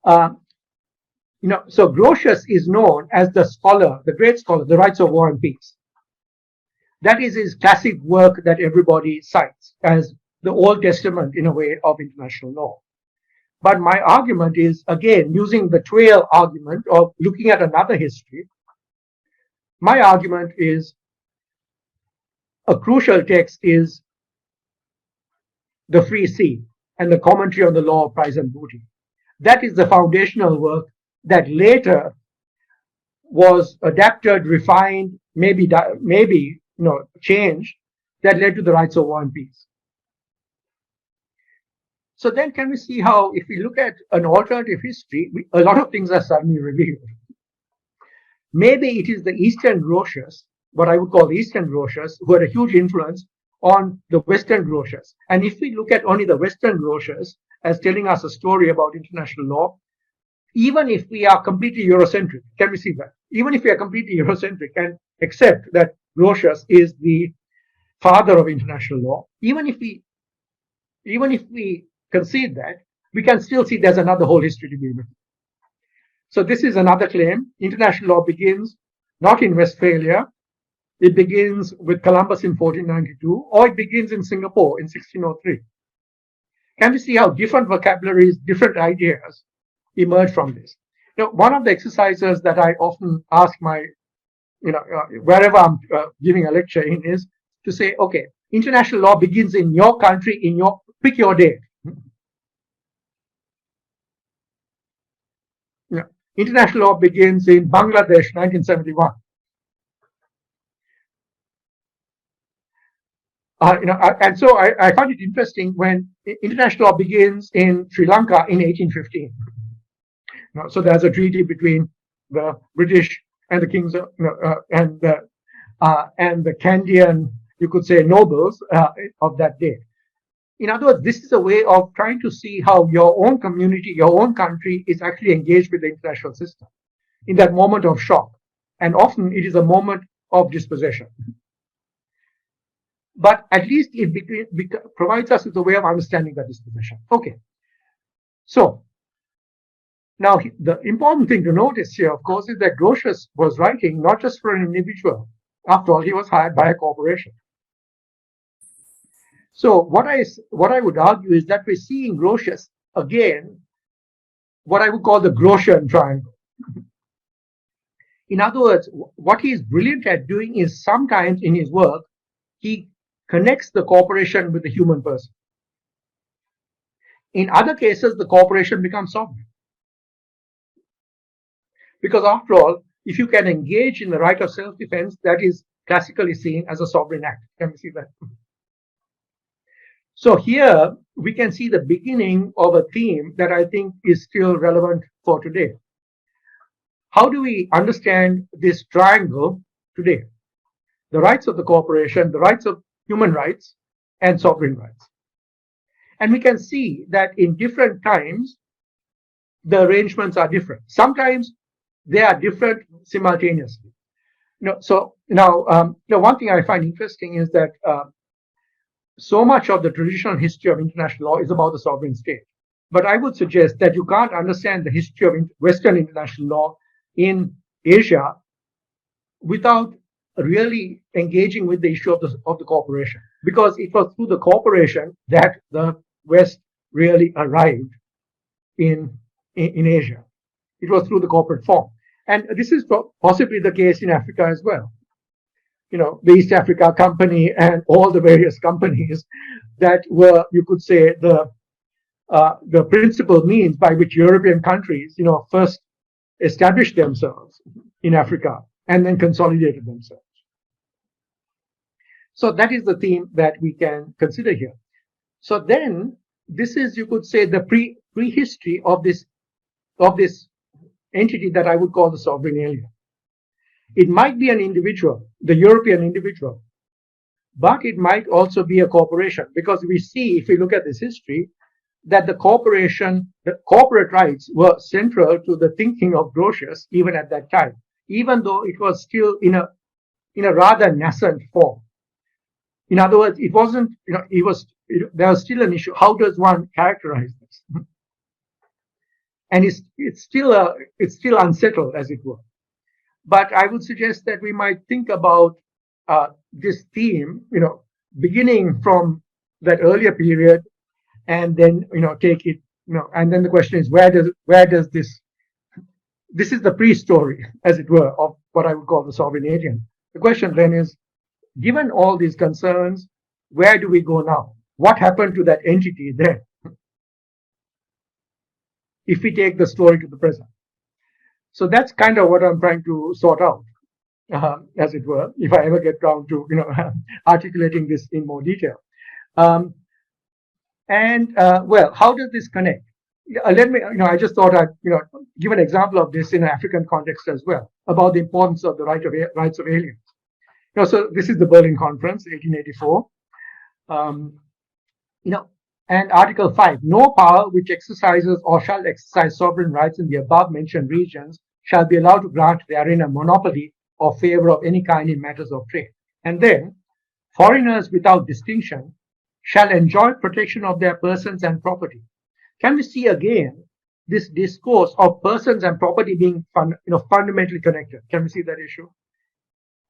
so Grotius is known as the scholar, the great scholar, the Rights of War and Peace. That is his classic work that everybody cites as the Old Testament, in a way, of international law. But my argument is, again, using the TWAIL argument of looking at another history, my argument is a crucial text is the Free Sea and the commentary on the law of price and booty. That is the foundational work that later was adapted, refined, maybe changed, that led to the Rights of War and Peace. So then can we see how, if we look at an alternative history, a lot of things are suddenly revealed. Maybe it is the Eastern Grotius, what I would call the Eastern Grotius, who had a huge influence on the Western Grotius. And if we look at only the Western Grotius as telling us a story about international law, even if we are completely Eurocentric, can we see that? Even if we are completely Eurocentric and accept that Grotius is the father of international law, even if we concede that, we can still see there's another whole history to be written. So this is another claim. International law begins not in Westphalia. It begins with Columbus in 1492, or it begins in Singapore in 1603. Can we see how different vocabularies, different ideas emerge from this? One of the exercises that I often ask my, wherever I'm giving a lecture in, is to say, okay, international law begins in your country, pick your date. International law begins in Bangladesh, 1971. And so I find it interesting when international law begins in Sri Lanka in 1815. So there's a treaty between the British and the kings and the Kandyan, you could say, nobles of that day. In other words, this is a way of trying to see how your own community, your own country is actually engaged with the international system in that moment of shock. And often it is a moment of dispossession. But at least it provides us with a way of understanding that dispossession. Okay. So now the important thing to notice here, of course, is that Grotius was writing not just for an individual. After all, he was hired by a corporation. So what I would argue is that we're seeing Grotius again, what I would call the Grotian triangle. In other words, what he's brilliant at doing is sometimes in his work, he connects the corporation with the human person. In other cases, the corporation becomes sovereign. Because after all, if you can engage in the right of self-defense, that is classically seen as a sovereign act. Can we see that? So here we can see the beginning of a theme that I think is still relevant for today. How do we understand this triangle today? The rights of the corporation, the rights of human rights, and sovereign rights. And we can see that in different times, the arrangements are different. Sometimes they are different simultaneously. So now, one thing I find interesting is that so much of the traditional history of international law is about the sovereign state. But I would suggest that you can't understand the history of Western international law in Asia without really engaging with the issue of the corporation, because it was through the corporation that the West really arrived in Asia. It was through the corporate form. And this is possibly the case in Africa as well. The East Africa Company and all the various companies that were, you could say, the principal means by which European countries, first established themselves in Africa and then consolidated themselves. So that is the theme that we can consider here. So then this is, you could say, the prehistory of this entity that I would call the sovereign alien. It might be an individual, the European individual, but it might also be a corporation, because we see, if we look at this history, that the corporate rights were central to the thinking of Grotius even at that time, even though it was still in a rather nascent form. In other words, it wasn't, there was still an issue. How does one characterize this? And it's still unsettled, as it were. But I would suggest that we might think about this theme, beginning from that earlier period, and then take it, and then the question is, where does this is the pre-story, as it were, of what I would call the sovereign alien. The question then is, given all these concerns, where do we go now? What happened to that entity then? If we take the story to the present. So that's kind of what I'm trying to sort out, as it were, if I ever get round to articulating this in more detail. Well, how does this connect? Let me, I just thought I'd, give an example of this in an African context as well, about the importance of the rights of aliens. So this is the Berlin Conference, 1884. And Article 5, no power which exercises or shall exercise sovereign rights in the above mentioned regions shall be allowed to grant therein a monopoly or favor of any kind in matters of trade. And then, foreigners without distinction shall enjoy protection of their persons and property. Can we see again this discourse of persons and property being fundamentally connected? Can we see that issue?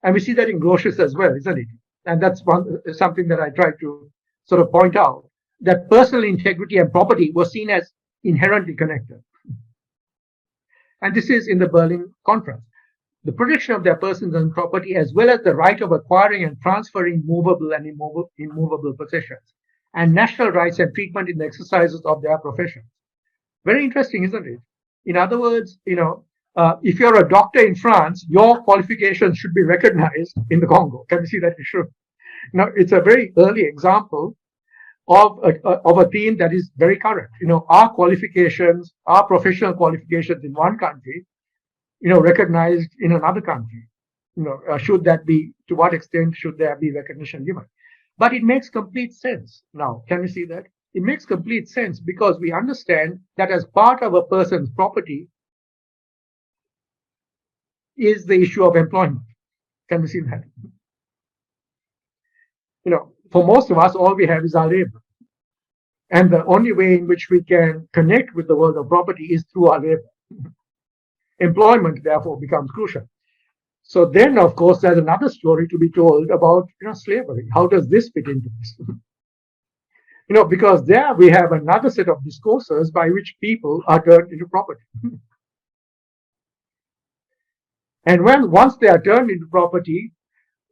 And we see that in Grotius as well, isn't it? And that's something that I try to sort of point out, that personal integrity and property were seen as inherently connected. And this is in the Berlin Conference. The protection of their persons and property, as well as the right of acquiring and transferring movable and immovable possessions, and national rights and treatment in the exercises of their professions. Very interesting, isn't it? In other words, if you're a doctor in France, your qualifications should be recognized in the Congo. Can you see that issue? Now, it's a very early example of a theme that is very current. Our qualifications, our professional qualifications in one country, recognized in another country. Should that be, to what extent should there be recognition given? But it makes complete sense now. Can we see that? It makes complete sense because we understand that as part of a person's property is the issue of employment. Can we see that? For most of us, all we have is our labor. And the only way in which we can connect with the world of property is through our labor. Employment, therefore, becomes crucial. So then, of course, there's another story to be told about slavery. How does this fit into this? Because there we have another set of discourses by which people are turned into property. And once they are turned into property,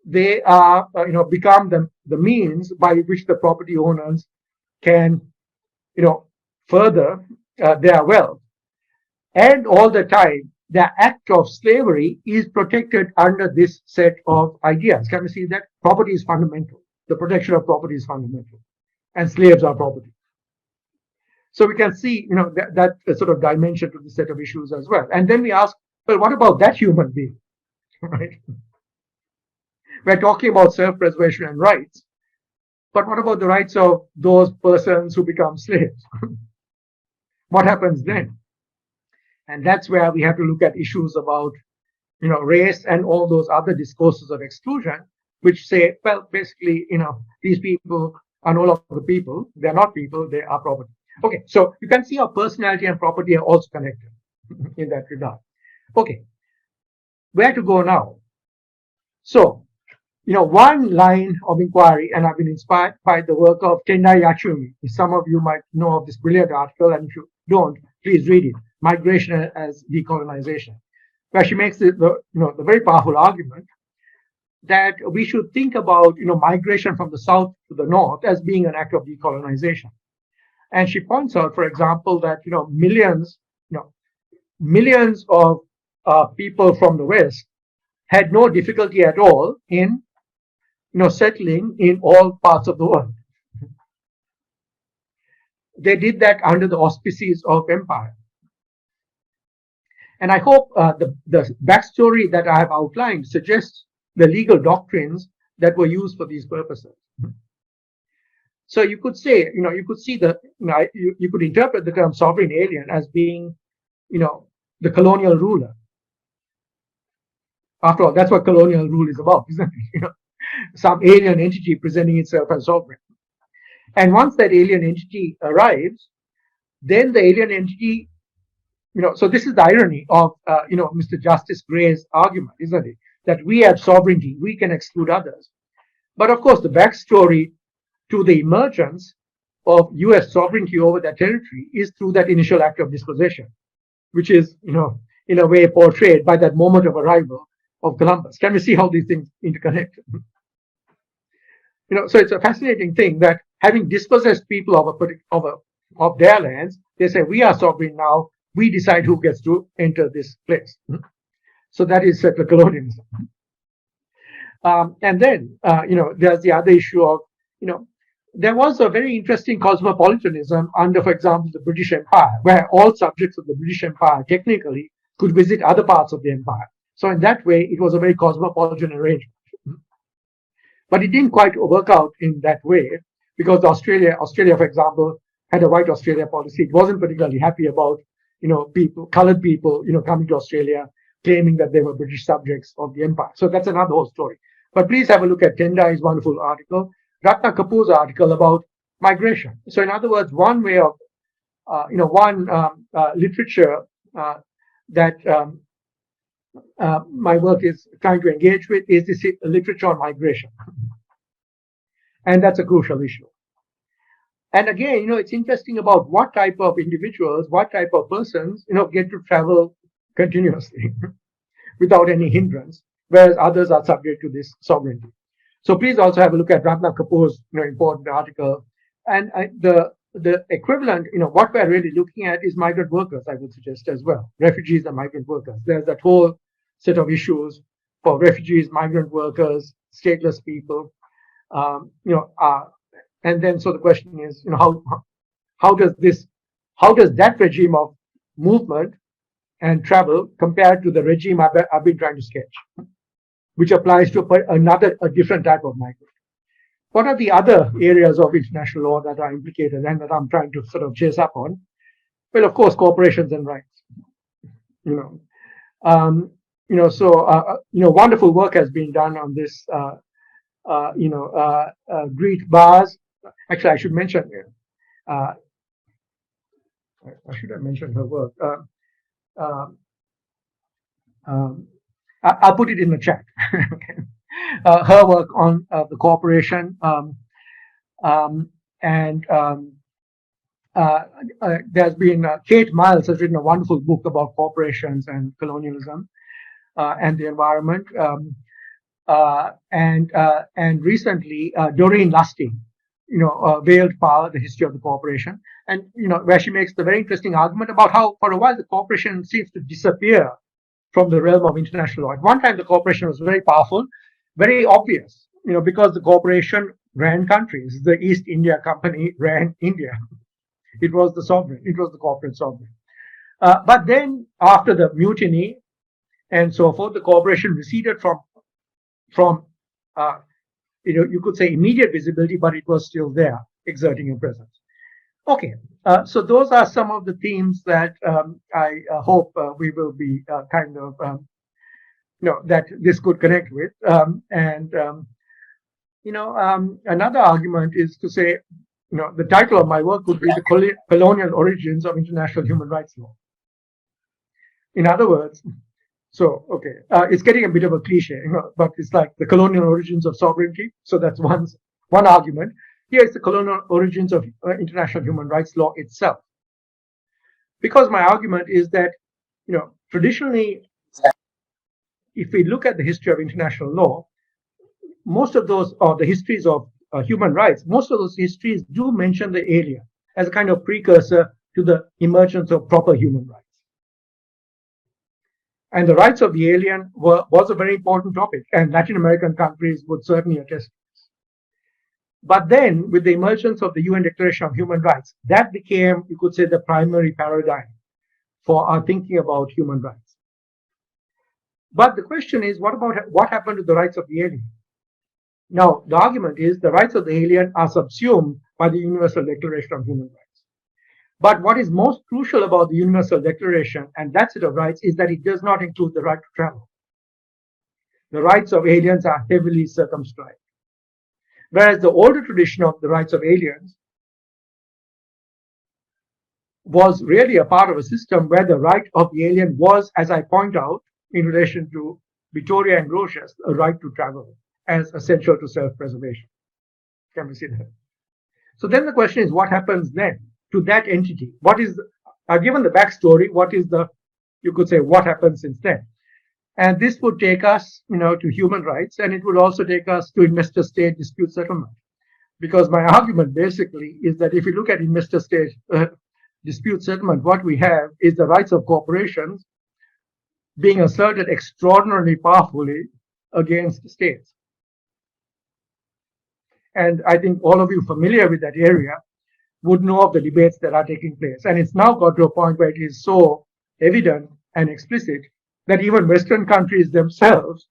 they are, become the means by which the property owners can, further their wealth. And all the time, the act of slavery is protected under this set of ideas. Can we see that? Property is fundamental. The protection of property is fundamental. And slaves are property. So we can see, that sort of dimension to the set of issues as well. And then we ask, well, what about that human being? Right? We're talking about self-preservation and rights. But what about the rights of those persons who become slaves? What happens then? And that's where we have to look at issues about, race and all those other discourses of exclusion, which say, well, basically, these people are no longer people. They're not people. They are property. Okay, so you can see how personality and property are also connected in that regard. Okay, where to go now? So, one line of inquiry, and I've been inspired by the work of Tendai Yachumi. Some of you might know of this brilliant article, and if you don't, please read it. Migration as Decolonization, where she makes the very powerful argument that we should think about migration from the south to the north as being an act of decolonization. And she points out, for example, that millions of people from the west had no difficulty at all in settling in all parts of the world. They did that under the auspices of empire. And I hope the backstory that I have outlined suggests the legal doctrines that were used for these purposes. So you could say, you could see you could interpret the term sovereign alien as being, the colonial ruler. After all, that's what colonial rule is about, isn't it? some alien entity presenting itself as sovereign. And once that alien entity arrives, then the alien entity, so this is the irony of, Mr. Justice Gray's argument, isn't it? That we have sovereignty, we can exclude others. But of course, the backstory to the emergence of US sovereignty over that territory is through that initial act of dispossession, which is, in a way portrayed by that moment of arrival of Columbus. Can we see how these things interconnect? So it's a fascinating thing that having dispossessed people of their lands, they say, we are sovereign now, we decide who gets to enter this place. So that is settler colonialism. And then, there's the other issue of, there was a very interesting cosmopolitanism under, for example, the British Empire, where all subjects of the British Empire technically could visit other parts of the empire. So in that way, it was a very cosmopolitan arrangement. But it didn't quite work out in that way because Australia, for example, had a white Australia policy. It wasn't particularly happy about, colored people, coming to Australia, claiming that they were British subjects of the empire. So that's another whole story. But please have a look at Tendai's wonderful article, Ratna Kapoor's article about migration. So in other words, one way of, literature that my work is trying to engage with is this literature on migration. And that's a crucial issue. And again, it's interesting about what type of individuals, what type of persons, get to travel continuously without any hindrance, whereas others are subject to this sovereignty. So please also have a look at Ratna Kapoor's important article. And the equivalent, what we're really looking at is migrant workers, I would suggest as well. Refugees and migrant workers. There's that whole set of issues for refugees, migrant workers, stateless people. And then so the question is, how does that regime of movement and travel compare to the regime I've been trying to sketch, which applies to a different type of migrant? What are the other areas of international law that are implicated and that I'm trying to sort of chase up on? Well, of course, corporations and rights. Wonderful work has been done on this. Greet bars. Actually, I should mention. I should have mentioned her work. I'll put it in the chat. Okay. Her work on the corporation, there's been Kate Miles has written a wonderful book about corporations and colonialism and the environment, and recently Doreen Lustig, Veiled Power: The History of the Corporation, and where she makes the very interesting argument about how for a while the corporation seems to disappear from the realm of international law. At one time, the corporation was very powerful, very obvious, because the corporation ran countries. The East India Company ran India. It was the sovereign. It was the corporate sovereign. But then, after the mutiny and so forth, the corporation receded from you could say immediate visibility, but it was still there, exerting a presence. Okay, so those are some of the themes that I hope we will be that this could connect with. Another argument is to say, the title of my work would be The Colonial Origins of International Human Rights Law. In other words, it's getting a bit of a cliche, but it's like the colonial origins of sovereignty. So that's one argument. Here is the colonial origins of international human rights law itself. Because my argument is that, traditionally, if we look at the history of international law, most of those, or the histories of human rights, most of those histories do mention the alien as a kind of precursor to the emergence of proper human rights. And the rights of the alien was a very important topic, and Latin American countries would certainly attest to this. But then, with the emergence of the UN Declaration of Human Rights, that became, you could say, the primary paradigm for our thinking about human rights. But the question is, what happened to the rights of the alien? Now, the argument is the rights of the alien are subsumed by the Universal Declaration of Human Rights. But what is most crucial about the Universal Declaration and that set of rights is that it does not include the right to travel. The rights of aliens are heavily circumscribed. Whereas the older tradition of the rights of aliens was really a part of a system where the right of the alien was, as I point out, in relation to Vittoria and Grotius, a right to travel as essential to self-preservation. Can we see that? So then the question is, what happens then to that entity? What is I've given the backstory. What is you could say, what happens since then? And this would take us, to human rights, and it would also take us to investor-state dispute settlement. Because my argument basically is that if you look at investor-state dispute settlement, what we have is the rights of corporations being asserted extraordinarily powerfully against states. And I think all of you familiar with that area would know of the debates that are taking place. And it's now got to a point where it is so evident and explicit that even Western countries themselves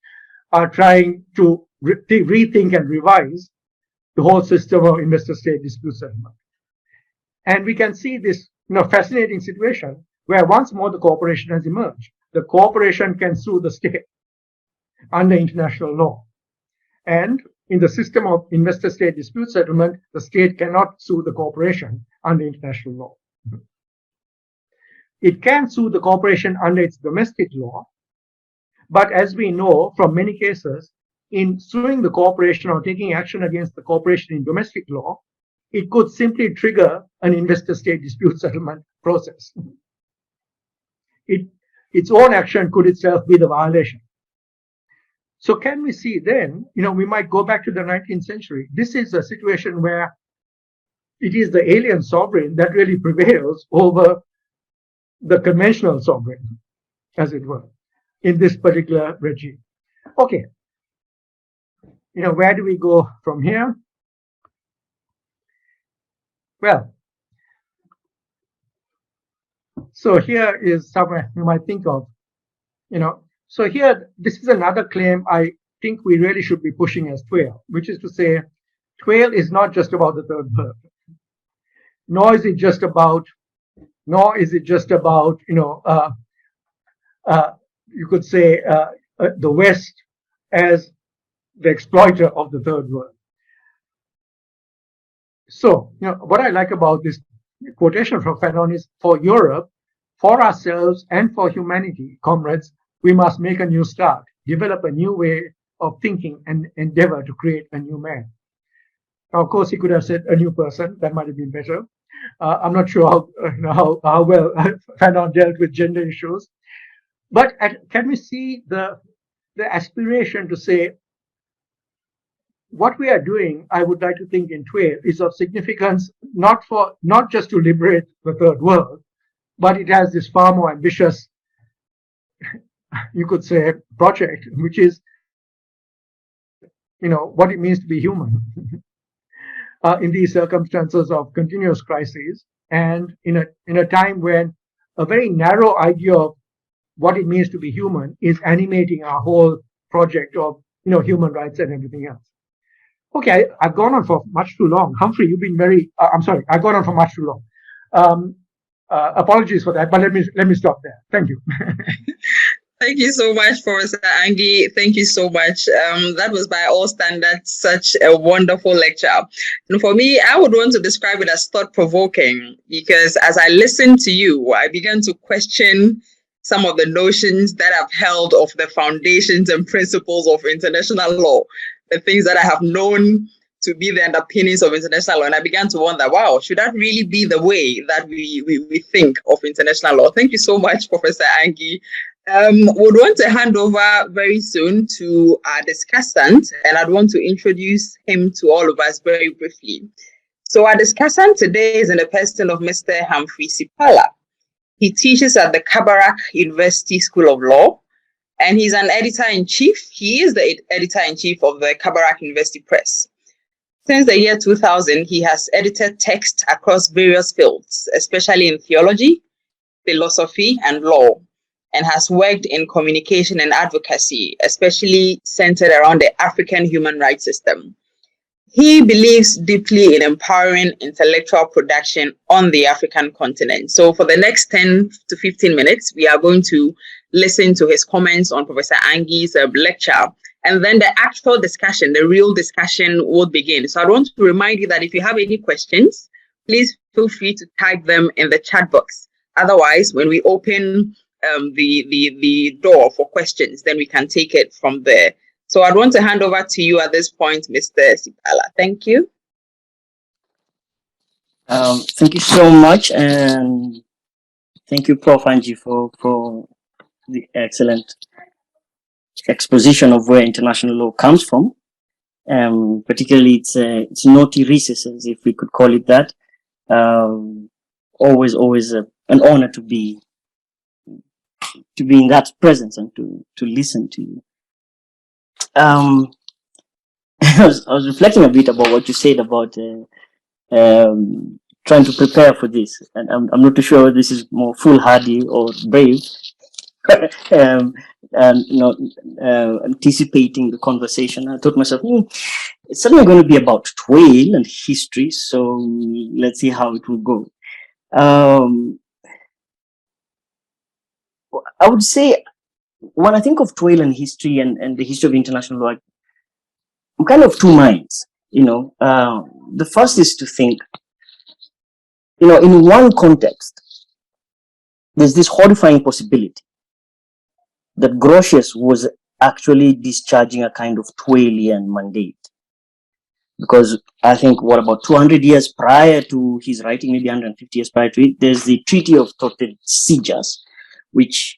are trying to rethink and revise the whole system of investor-state dispute settlement. And we can see this fascinating situation where once more the corporation has emerged. The corporation can sue the state under international law. And in the system of investor-state dispute settlement, the state cannot sue the corporation under international law. It can sue the corporation under its domestic law, but as we know from many cases, in suing the corporation or taking action against the corporation in domestic law, it could simply trigger an investor-state dispute settlement process. Its own action could itself be the violation. So can we see then, we might go back to the 19th century. This is a situation where it is the alien sovereign that really prevails over the conventional sovereign, as it were, in this particular regime. Okay. Where do we go from here? Well, so here is somewhere you might think of, So here, this is another claim I think we really should be pushing as TWAIL, which is to say, TWAIL is not just about the third world, nor is it just about, you could say, the West as the exploiter of the third world. So, what I like about this quotation from Fanon is, for Europe, for ourselves and for humanity, comrades, we must make a new start, develop a new way of thinking and endeavor to create a new man. Now, of course, he could have said a new person. That might have been better. I'm not sure how well Fanon dealt with gender issues. But can we see the aspiration to say, what we are doing, I would like to think in TWAIL, is of significance not just to liberate the third world, but it has this far more ambitious, you could say, project, which is, what it means to be human in these circumstances of continuous crises, and in a time when a very narrow idea of what it means to be human is animating our whole project of human rights and everything else. Okay, I've gone on for much too long. Humphrey, you've been very. I'm sorry, I've gone on for much too long. Apologies for that, but let me stop there. Thank you. Thank you so much, Professor Anghie. Thank you so much. That was by all standards such a wonderful lecture. And for me, I would want to describe it as thought-provoking, because as I listened to you, I began to question some of the notions that I've held of the foundations and principles of international law, the things that I have known to be the underpinnings of international law. And I began to wonder, wow, should that really be the way that we think of international law? Thank you so much, Professor Anghie. Would want to hand over very soon to our discussant, and I'd want to introduce him to all of us very briefly. So our discussant today is in the person of Mr. Humphrey Sipalla. He teaches at the Kabarak University School of Law, and he's an editor-in-chief. He is the editor-in-chief of the Kabarak University Press. Since the year 2000, he has edited text across various fields, especially in theology, philosophy, and law, and has worked in communication and advocacy, especially centered around the African human rights system. He believes deeply in empowering intellectual production on the African continent. So for the next 10 to 15 minutes, we are going to listen to his comments on Professor Anghie's lecture, and then the actual discussion, the real discussion will begin. So I want to remind you that if you have any questions, please feel free to type them in the chat box. Otherwise, when we open the door for questions, then we can take it from there. So I'd want to hand over to you at this point, Mr. Sipalla. Thank you. Thank you so much, and thank you, Prof Anghie, for the excellent exposition of where international law comes from. Particularly its naughty recesses, if we could call it that. Always an honor to be in that presence and to listen to you. I was reflecting a bit about what you said about trying to prepare for this, and I'm not too sure whether this is more foolhardy or brave. And anticipating the conversation, I thought to myself, it's certainly going to be about TWAIL and history, so let's see how it will go. I would say, when I think of TWAIL and history and the history of international law, I'm kind of two minds. The first is to think, in one context, there's this horrifying possibility that Grotius was actually discharging a kind of TWAILian mandate. Because I think, about 200 years prior to his writing, maybe 150 years prior to it, there's the Treaty of Tordesillas, which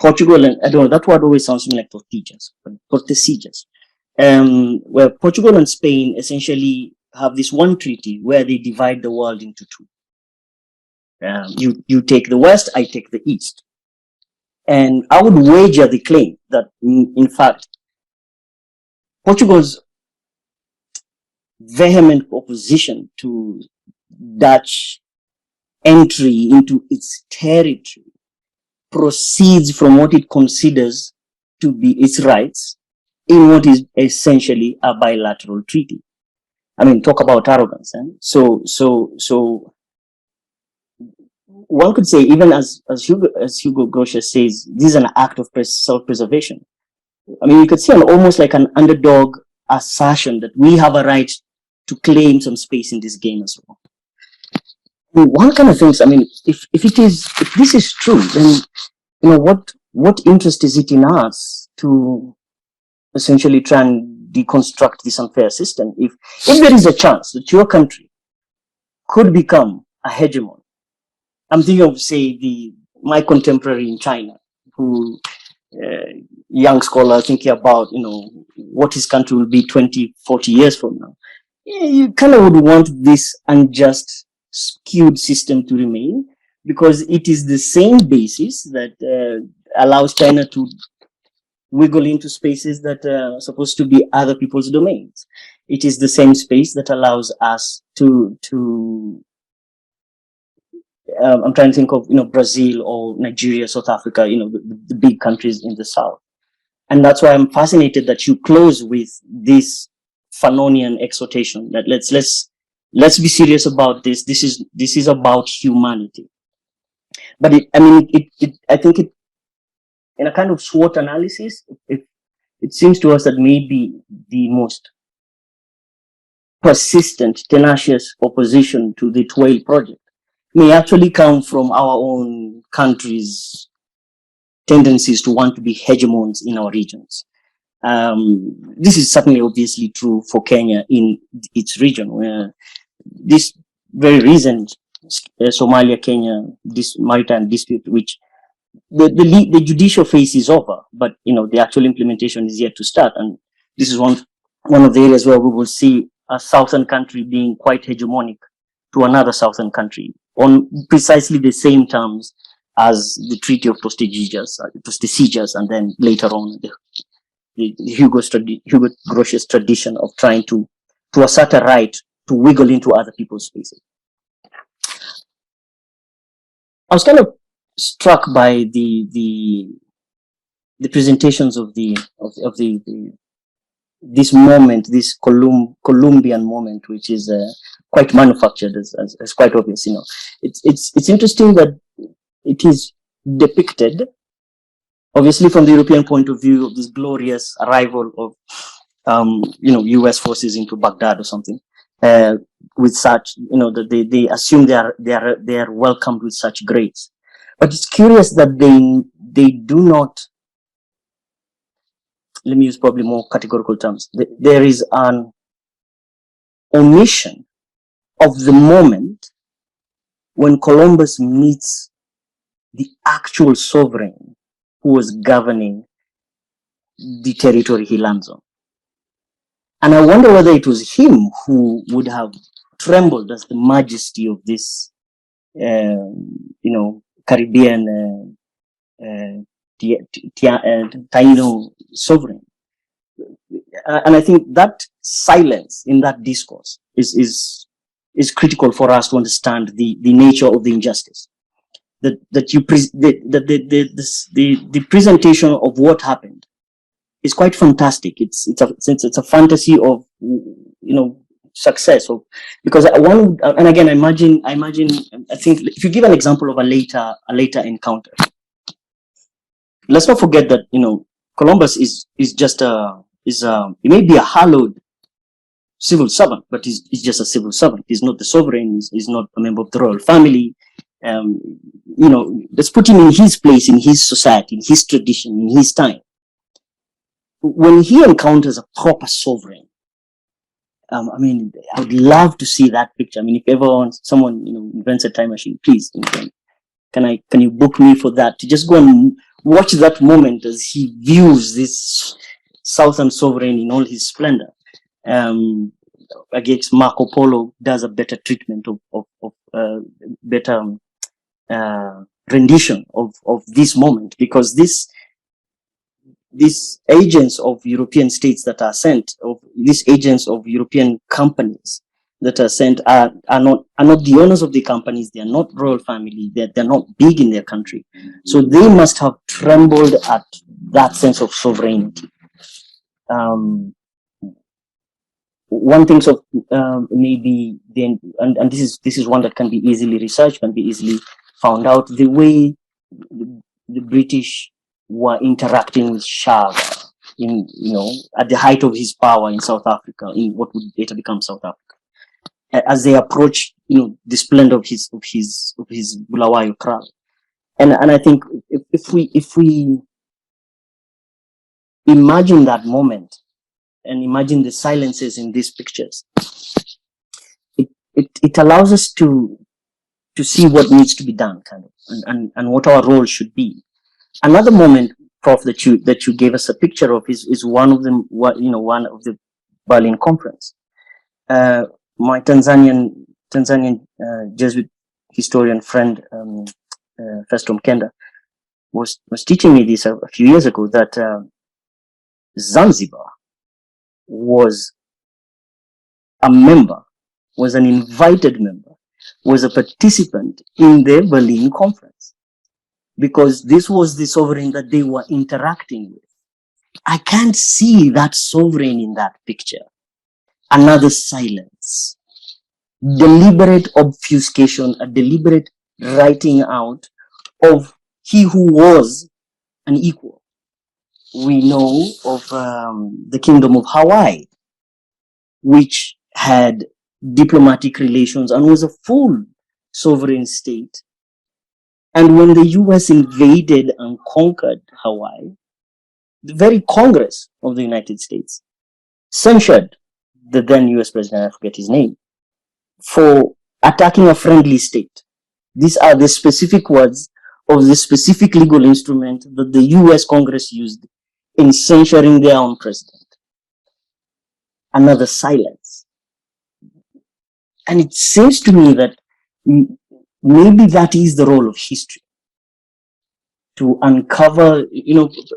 Portugal, and I don't know, that word always sounds to me like tortillas, but Tordesillas, where Portugal and Spain essentially have this one treaty where they divide the world into two. You take the West, I take the East. And I would wager the claim that, in fact, Portugal's vehement opposition to Dutch entry into its territory proceeds from what it considers to be its rights in what is essentially a bilateral treaty. I mean, talk about arrogance. So one could say, even as Hugo Grotius says, this is an act of self-preservation. I mean, you could see almost like an underdog assertion that we have a right to claim some space in this game as well. I mean, one kind of thinks, I mean, if this is true, then what interest is it in us to essentially try and deconstruct this unfair system? If there is a chance that your country could become a hegemon, I'm thinking of, say, my contemporary in China, who young scholar thinking about, what his country will be 20, 40 years from now. You kind of would want this unjust, skewed system to remain, because it is the same basis that allows China to wiggle into spaces that are supposed to be other people's domains. It is the same space that allows us to I'm trying to think of, Brazil or Nigeria, South Africa, the big countries in the South. And that's why I'm fascinated that you close with this Fanonian exhortation that let's be serious about this. This is about humanity. But I think in a kind of SWOT analysis, it seems to us that maybe the most persistent, tenacious opposition to the TWAIL project may actually come from our own country's tendencies to want to be hegemons in our regions. This is certainly obviously true for Kenya in its region, where this very recent Somalia-Kenya maritime dispute, which the judicial phase is over, but the actual implementation is yet to start. And this is one of the areas where we will see a southern country being quite hegemonic to another southern country on precisely the same terms as the Treaty of Tordesillas, and then later on the Hugo Grotius tradition of trying to assert a right to wiggle into other people's spaces. I was kind of struck by the presentations of this moment, this Columbian moment, which is quite manufactured, as quite obvious. It's interesting that it is depicted Obviously, from the European point of view, of this glorious arrival of U.S. forces into Baghdad or something, with such, that they assume they are welcomed with such grace. But it's curious that they do not. Let me use probably more categorical terms. There is an omission of the moment when Columbus meets the actual sovereign who was governing the territory he lands on. And I wonder whether it was him who would have trembled as the majesty of this, Caribbean Taino sovereign. And I think that silence in that discourse is critical for us to understand the nature of the injustice. The presentation of what happened is quite fantastic. It's a fantasy of success, because I think if you give an example of a later encounter, let's not forget that Columbus is he may be a hallowed civil servant, but he's just a civil servant. He's not the sovereign. He's not a member of the royal family. Let's put him in his place, in his society, in his tradition, in his time. When he encounters a proper sovereign, I would love to see that picture. If ever someone invents a time machine, please, can you book me for that, to just go and watch that moment as he views this southern sovereign in all his splendor. Against Marco Polo does a better treatment of better rendition of this moment, because these agents of European states that are sent, of these agents of European companies that are sent, are not the owners of the companies. They are not royal family. They're not big in their country, so they must have trembled at that sense of sovereignty. One thinks of maybe then, and this is one that can be easily researched, can be easily found out, the way the British were interacting with Shah at the height of his power in South Africa, in what would later become South Africa, as they approached the splendor of his Bulawayo crown. And I think if we imagine that moment and imagine the silences in these pictures, it allows us to see what needs to be done, kind of, and what our role should be. Another moment, Prof, that you gave us a picture of is one of them. One of the Berlin conference. My Tanzanian Jesuit historian friend, Feston Kenda, was teaching me this a few years ago, that Zanzibar was a member, was an invited member, was a participant in the Berlin conference, because this was the sovereign that they were interacting with. I can't see that sovereign in that picture. Another silence, deliberate obfuscation, a deliberate writing out of he who was an equal. We know of the Kingdom of Hawaii, which had diplomatic relations and was a full sovereign state. And when the US invaded and conquered Hawaii, the very Congress of the United States censured the then US president, I forget his name, for attacking a friendly state. These are the specific words of the specific legal instrument that the US Congress used in censuring their own president. Another silence. And it seems to me that maybe that is the role of history, to uncover,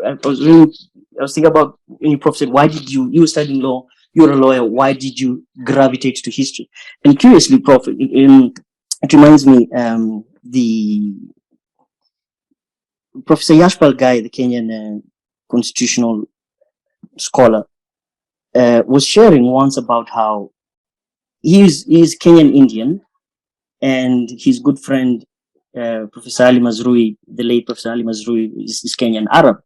I was thinking about when you, Prof, said, why did you were studying law, you're a lawyer, why did you gravitate to history? And curiously, Prof, it reminds me, the Professor Yashpal Gai, the Kenyan constitutional scholar, was sharing once about how he is Kenyan Indian, and his good friend Professor Ali Mazrui, the late Professor Ali Mazrui, is Kenyan Arab.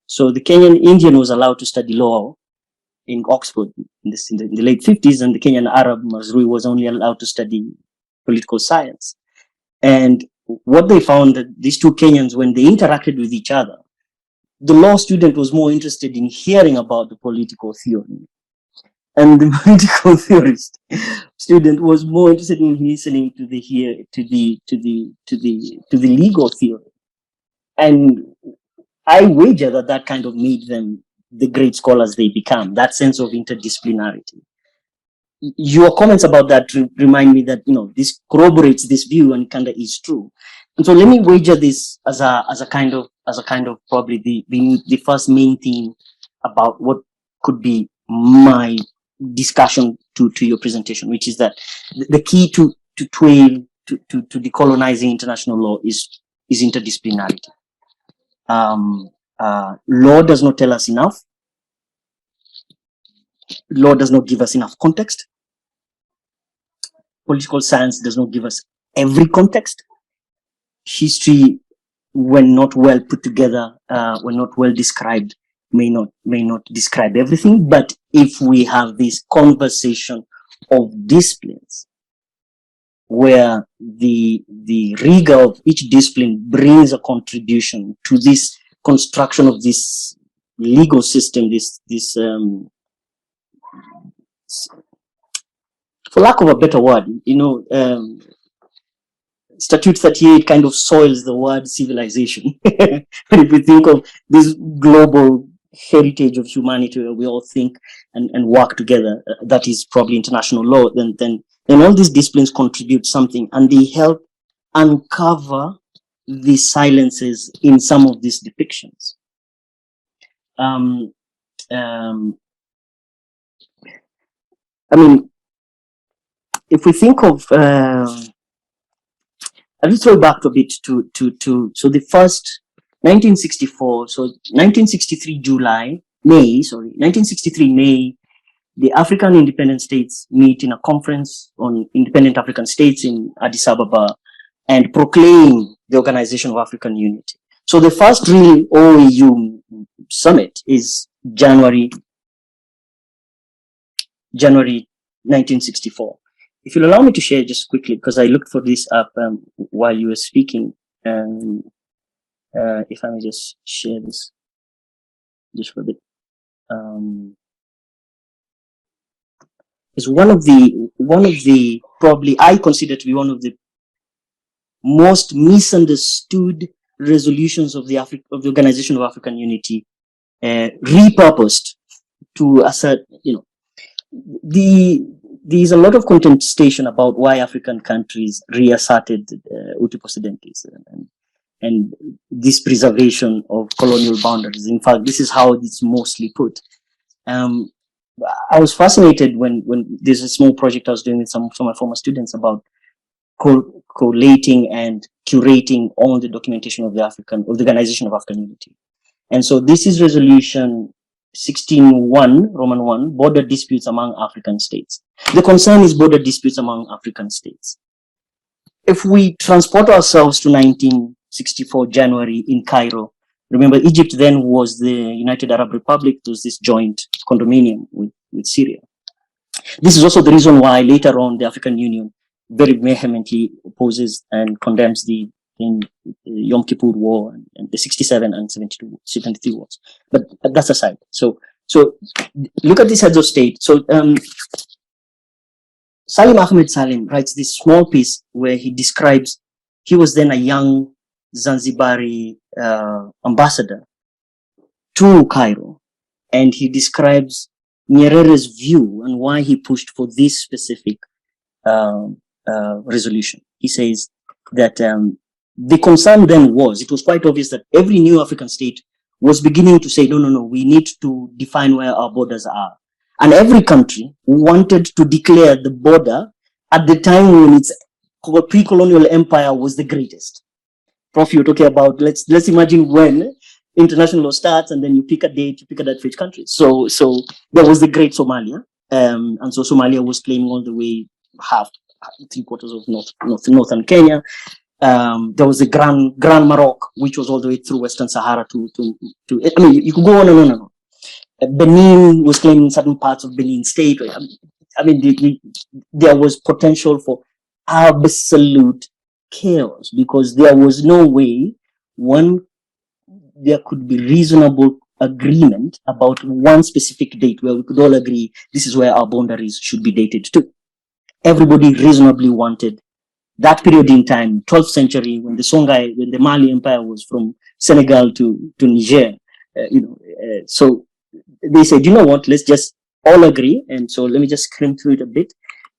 So the Kenyan Indian was allowed to study law in Oxford in the late 50s, and the Kenyan Arab Mazrui was only allowed to study political science. And what they found that these two Kenyans, when they interacted with each other, the law student was more interested in hearing about the political theory, and the political theorist student was more interested in listening to the legal theory. And I wager that kind of made them the great scholars they become, that sense of interdisciplinarity. Your comments about that remind me that, this corroborates this view and kind of is true. And so let me wager this as a kind of probably the first main theme about what could be my discussion to your presentation, which is that the key to TWAIL, to decolonizing international law is interdisciplinarity. Law does not tell us enough. Law does not give us enough context. Political science does not give us every context. History, when not well put together, when not well described, may not describe everything. But if we have this conversation of disciplines, where the rigor of each discipline brings a contribution to this construction of this legal system, this for lack of a better word, Statute 38 kind of soils the word civilization. If we think of this global heritage of humanity where we all think and work together, that is probably international law, then all these disciplines contribute something, and they help uncover the silences in some of these depictions. If we think of, I'll just throw back a bit to so the first 1964, so 1963 May, the African independent states meet in a conference on independent African states in Addis Ababa and proclaim the Organization of African Unity. So the first real OAU summit is January 1964. If you'll allow me to share just quickly, because I looked for this up while you were speaking, if I may just share this just for a bit. Is one of the probably I consider to be one of the most misunderstood resolutions of the Organization of African Unity, repurposed to assert, there's a lot of contestation about why African countries reasserted uti possidetis and this preservation of colonial boundaries. In fact, this is how it's mostly put. I was fascinated when there's a small project I was doing with some of my former students about collating and curating all the documentation of the Organization of African Unity. And so this is resolution 16.1, Roman 1, border disputes among African states. The concern is border disputes among African states. If we transport ourselves to 1964 January in Cairo, remember Egypt then was the United Arab Republic. There was this joint condominium with Syria. This is also the reason why later on the African Union very vehemently opposes and condemns the Yom Kippur War and the 67 and 73 wars. But that's aside. So look at these heads of state. So Salim Ahmed Salim writes this small piece where he describes, he was then a young Zanzibari ambassador to Cairo, and he describes Nyerere's view and why he pushed for this specific resolution. He says that the concern then was, it was quite obvious that every new African state was beginning to say, no, we need to define where our borders are. And every country wanted to declare the border at the time when its pre-colonial empire was the greatest. Prof, you're talking about, let's imagine when international law starts and then you pick a date, you pick a date for each country. So there was the Great Somalia. And so Somalia was claiming all the way three quarters of northern Kenya. There was the Grand Maroc, which was all the way through Western Sahara to I mean, you could go on and on and on. Benin was claiming certain parts of Benin State. I mean, there was potential for absolute chaos because there was no way there could be reasonable agreement about one specific date where we could all agree this is where our boundaries should be dated to. Everybody reasonably wanted that period in time, 12th century, when the Mali Empire was from Senegal to Niger, so they said, you know what, let's just all agree. And so let me just skim through it a bit.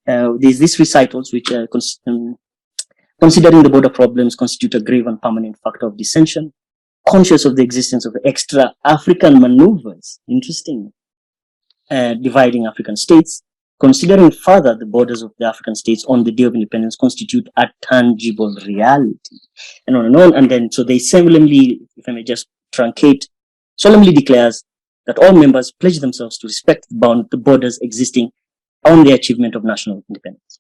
There's these recitals which are considering the border problems constitute a grave and permanent factor of dissension, conscious of the existence of extra African maneuvers, interesting, dividing African states, considering further the borders of the African states on the day of independence constitute a tangible reality, and on and on. And then, so they solemnly, if I may just truncate, solemnly declares that all members pledge themselves to respect the borders existing on the achievement of national independence.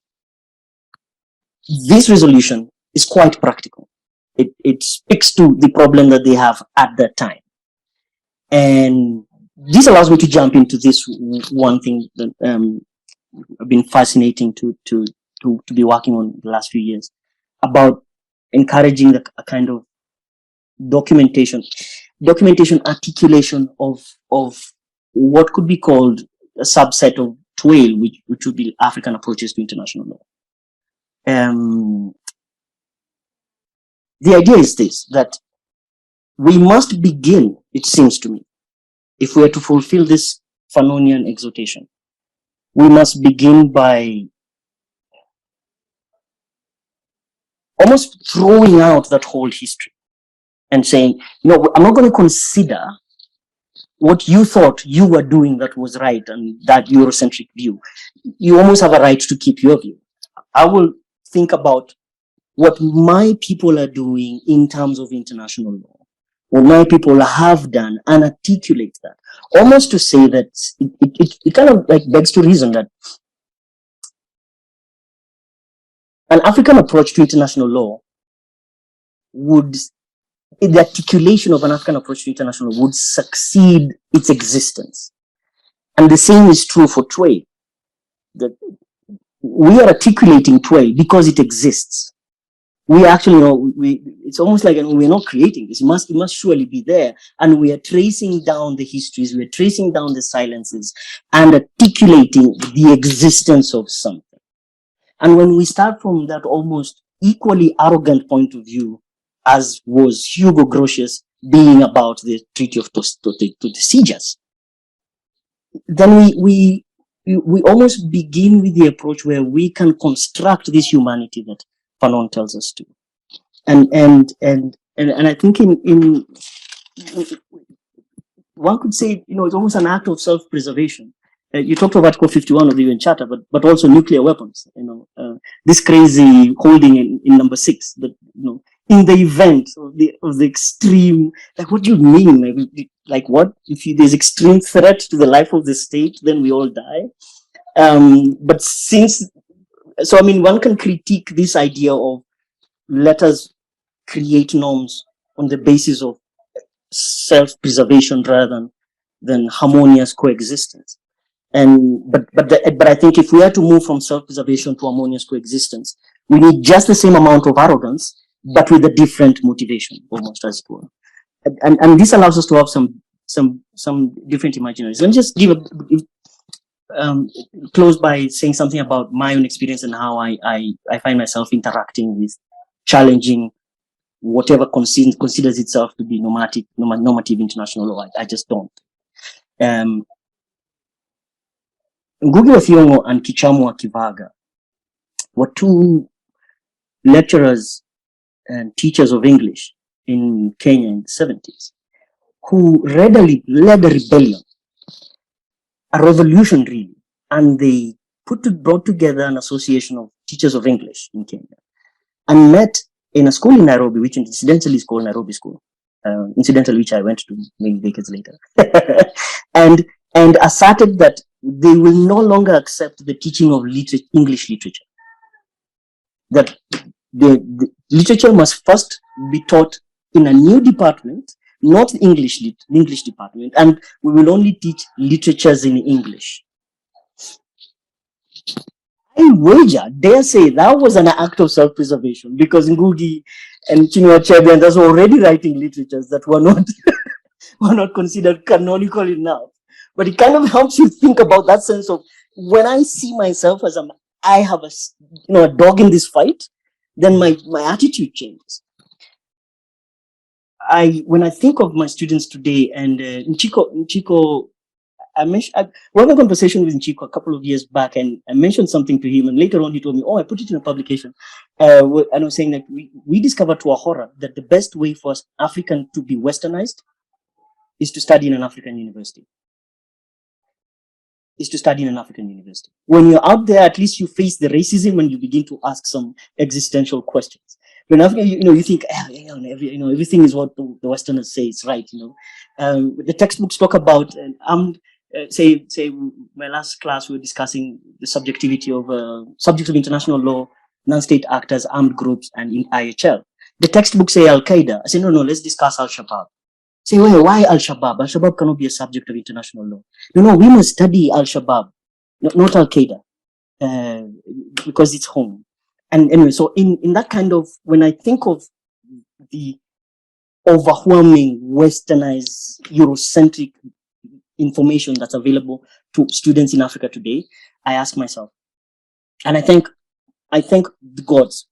This resolution is quite practical. It speaks to the problem that they have at that time. And this allows me to jump into this one thing that I've been fascinating to be working on the last few years, about encouraging a kind of documentation, articulation of what could be called a subset of TWAIL, which would be African approaches to international law. The idea is this, that we must begin, it seems to me, if we are to fulfill this Fanonian exhortation, we must begin by almost throwing out that whole history and saying, no, I'm not going to consider what you thought you were doing that was right and that Eurocentric view. You almost have a right to keep your view. I will think about what my people are doing in terms of international law, what my people have done, and articulate that. Almost to say that it kind of like begs to reason that an African approach to international law the articulation of an African approach to international law would succeed its existence. And the same is true for TWAIL. That we are articulating TWAIL because it exists. We actually it's almost like we're not creating this. It must surely be there. And we are tracing down the histories, we're tracing down the silences and articulating the existence of something. And when we start from that almost equally arrogant point of view, as was Hugo Grotius being about the Treaty of Tordesillas, then we almost begin with the approach where we can construct this humanity that Fanon tells us to. And I think in one could say, it's almost an act of self-preservation. You talked about Article 51 of the UN Charter, but also nuclear weapons. This crazy holding in number 6 that in the event of the extreme, like, what do you mean? Like what? If there's extreme threat to the life of the state, then we all die. But one can critique this idea of let us create norms on the basis of self-preservation rather than harmonious coexistence. But I think if we are to move from self-preservation to harmonious coexistence, we need just the same amount of arrogance, but with a different motivation, almost, as it were. And this allows us to have some different imaginaries. Let me just close by saying something about my own experience and how I find myself interacting with challenging whatever considers itself to be normative international law. I just don't. Ngugi wa Thiong'o and Kichamu Kivaga were two lecturers and teachers of English in Kenya in the 70s who readily led a rebellion, a revolution really, and they brought together an association of teachers of English in Kenya and met in a school in Nairobi, which incidentally is called Nairobi School, incidentally which I went to many decades later, and asserted that they will no longer accept the teaching of English literature, that literature must first be taught in a new department, not English department, and we will only teach literatures in English. I wager, dare say, that was an act of self-preservation, because Ngugi and Chinua Achebe and others were already writing literatures that were not were not considered canonical enough. But it kind of helps you think about that sense of, when I see myself as I have a dog in this fight, then my attitude changes. When I think of my students today, and Nchiko, we had a conversation with Nchiko a couple of years back, and I mentioned something to him, and later on he told me, I put it in a publication. And I was saying that we discovered, to our horror, that the best way for African to be westernized is to study in an African university. When you're out there, at least you face the racism and you begin to ask some existential questions. When Africa, you think, everything is what the Westerners say is right. The textbooks talk about say my last class, we were discussing the subjectivity of subjects of international law, non-state actors, armed groups, and in IHL. The textbooks say Al-Qaeda. I say, no, let's discuss Al-Shabaab. Say, why Al-Shabaab? Al-Shabaab cannot be a subject of international law. No, we must study Al-Shabaab, not Al-Qaeda, because it's home. And anyway, so in that kind of, when I think of the overwhelming westernized Eurocentric information that's available to students in Africa today, I ask myself, and I thank the gods,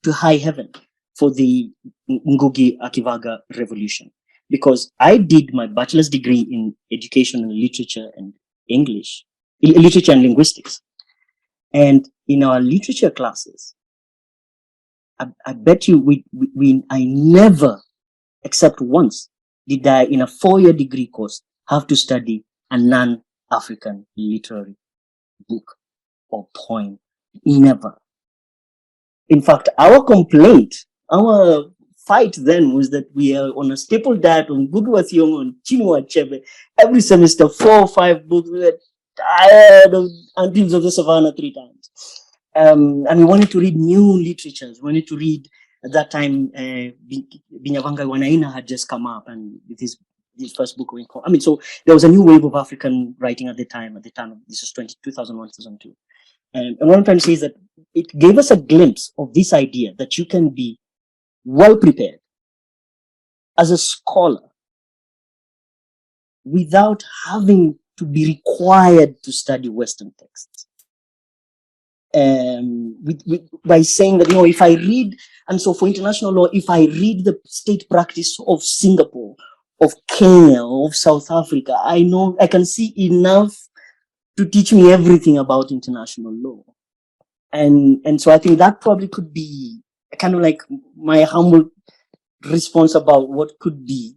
to high heaven, for the Ngugi Akivaga revolution, because I did my bachelor's degree in education and literature and English, literature and linguistics, and in our literature classes, I bet you I never, except once, did I, in a 4-year degree course, have to study a non-African literary book or poem. Never. In fact, our complaint, our fight then, was that we are on a staple diet on Ngugi wa Thiong'o and Chinua Achebe. Every semester, 4 or 5 books. We were tired of Anthems of the Savannah 3 times. And we wanted to read new literatures. We wanted to read, at that time, Binyavanga Wanaina had just come up, and with his first book. So there was a new wave of African writing at the time. This was 2001, 2002. And what I'm trying to say is that it gave us a glimpse of this idea that you can be well prepared as a scholar without having to be required to study Western texts. By saying that, if I read, and so for international law, if I read the state practice of Singapore, of Kenya, of South Africa, I know I can see enough to teach me everything about international law. And so I think that probably could be kind of like my humble response about what could be.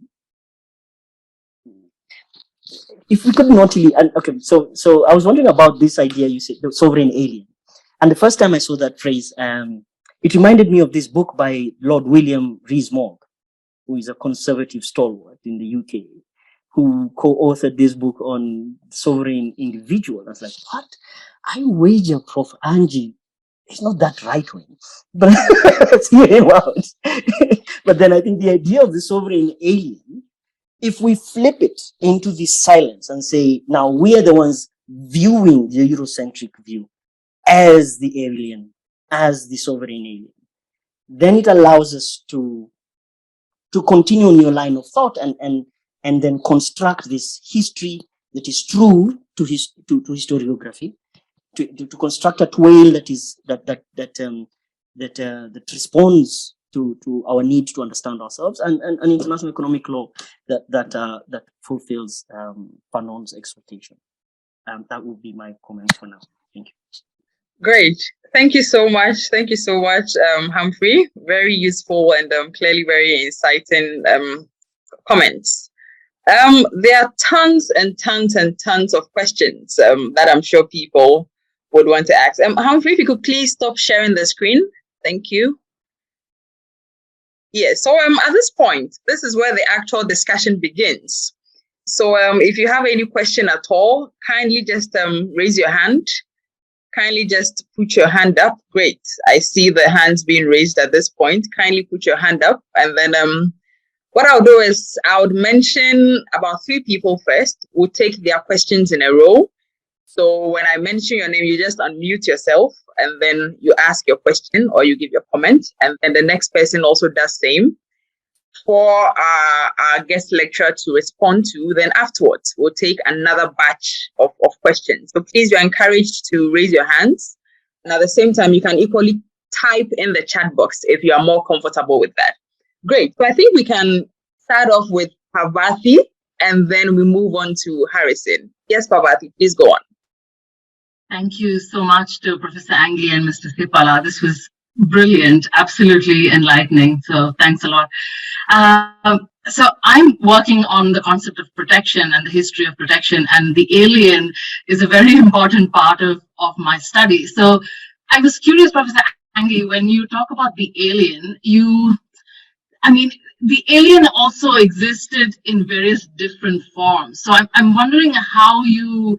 If we could not really, okay, so I was wondering about this idea you said, the sovereign alien. And the first time I saw that phrase, it reminded me of this book by Lord William Rees-Mogg, who is a conservative stalwart in the UK, who co-authored this book on sovereign individual. I was like, what? I wager Prof Anghie is not that right-wing, but let's hear him out. But then I think the idea of the sovereign alien, if we flip it into this silence and say, now we are the ones viewing the Eurocentric view as the alien, as the sovereign alien, then it allows us to continue on your line of thought and then construct this history that is true to historiography, to construct a TWAIL that responds to our need to understand ourselves, and an international economic law that fulfills Fanon's expectation. That would be my comment for now. Thank you. Great. Thank you so much. Thank you so much, Humphrey. Very useful and clearly very inciting comments. There are tons and tons and tons of questions that I'm sure people would want to ask. Humphrey, if you could please stop sharing the screen. Thank you. Yeah, so at this point, this is where the actual discussion begins. So if you have any question at all, kindly just raise your hand kindly just put your hand up. Great. I see the hands being raised at this point. Kindly put your hand up. And then what I'll do is I would mention about 3 people first. We'll take their questions in a row. So when I mention your name, you just unmute yourself and then you ask your question or you give your comment. And then the next person also does same for our guest lecturer to respond to. Then afterwards, we'll take another batch of questions. So please, you're encouraged to raise your hands. And at the same time, you can equally type in the chat box if you are more comfortable with that. Great. So I think we can start off with Parvati and then we move on to Harrison. Yes, Parvati, please go on. Thank you so much to Professor Anghie and Mr. Sipalla. This was brilliant, absolutely enlightening. So thanks a lot. So I'm working on the concept of protection and the history of protection, and the alien is a very important part of my study. So I was curious, Professor Anghie, when you talk about the alien, the alien also existed in various different forms. So I'm wondering how you,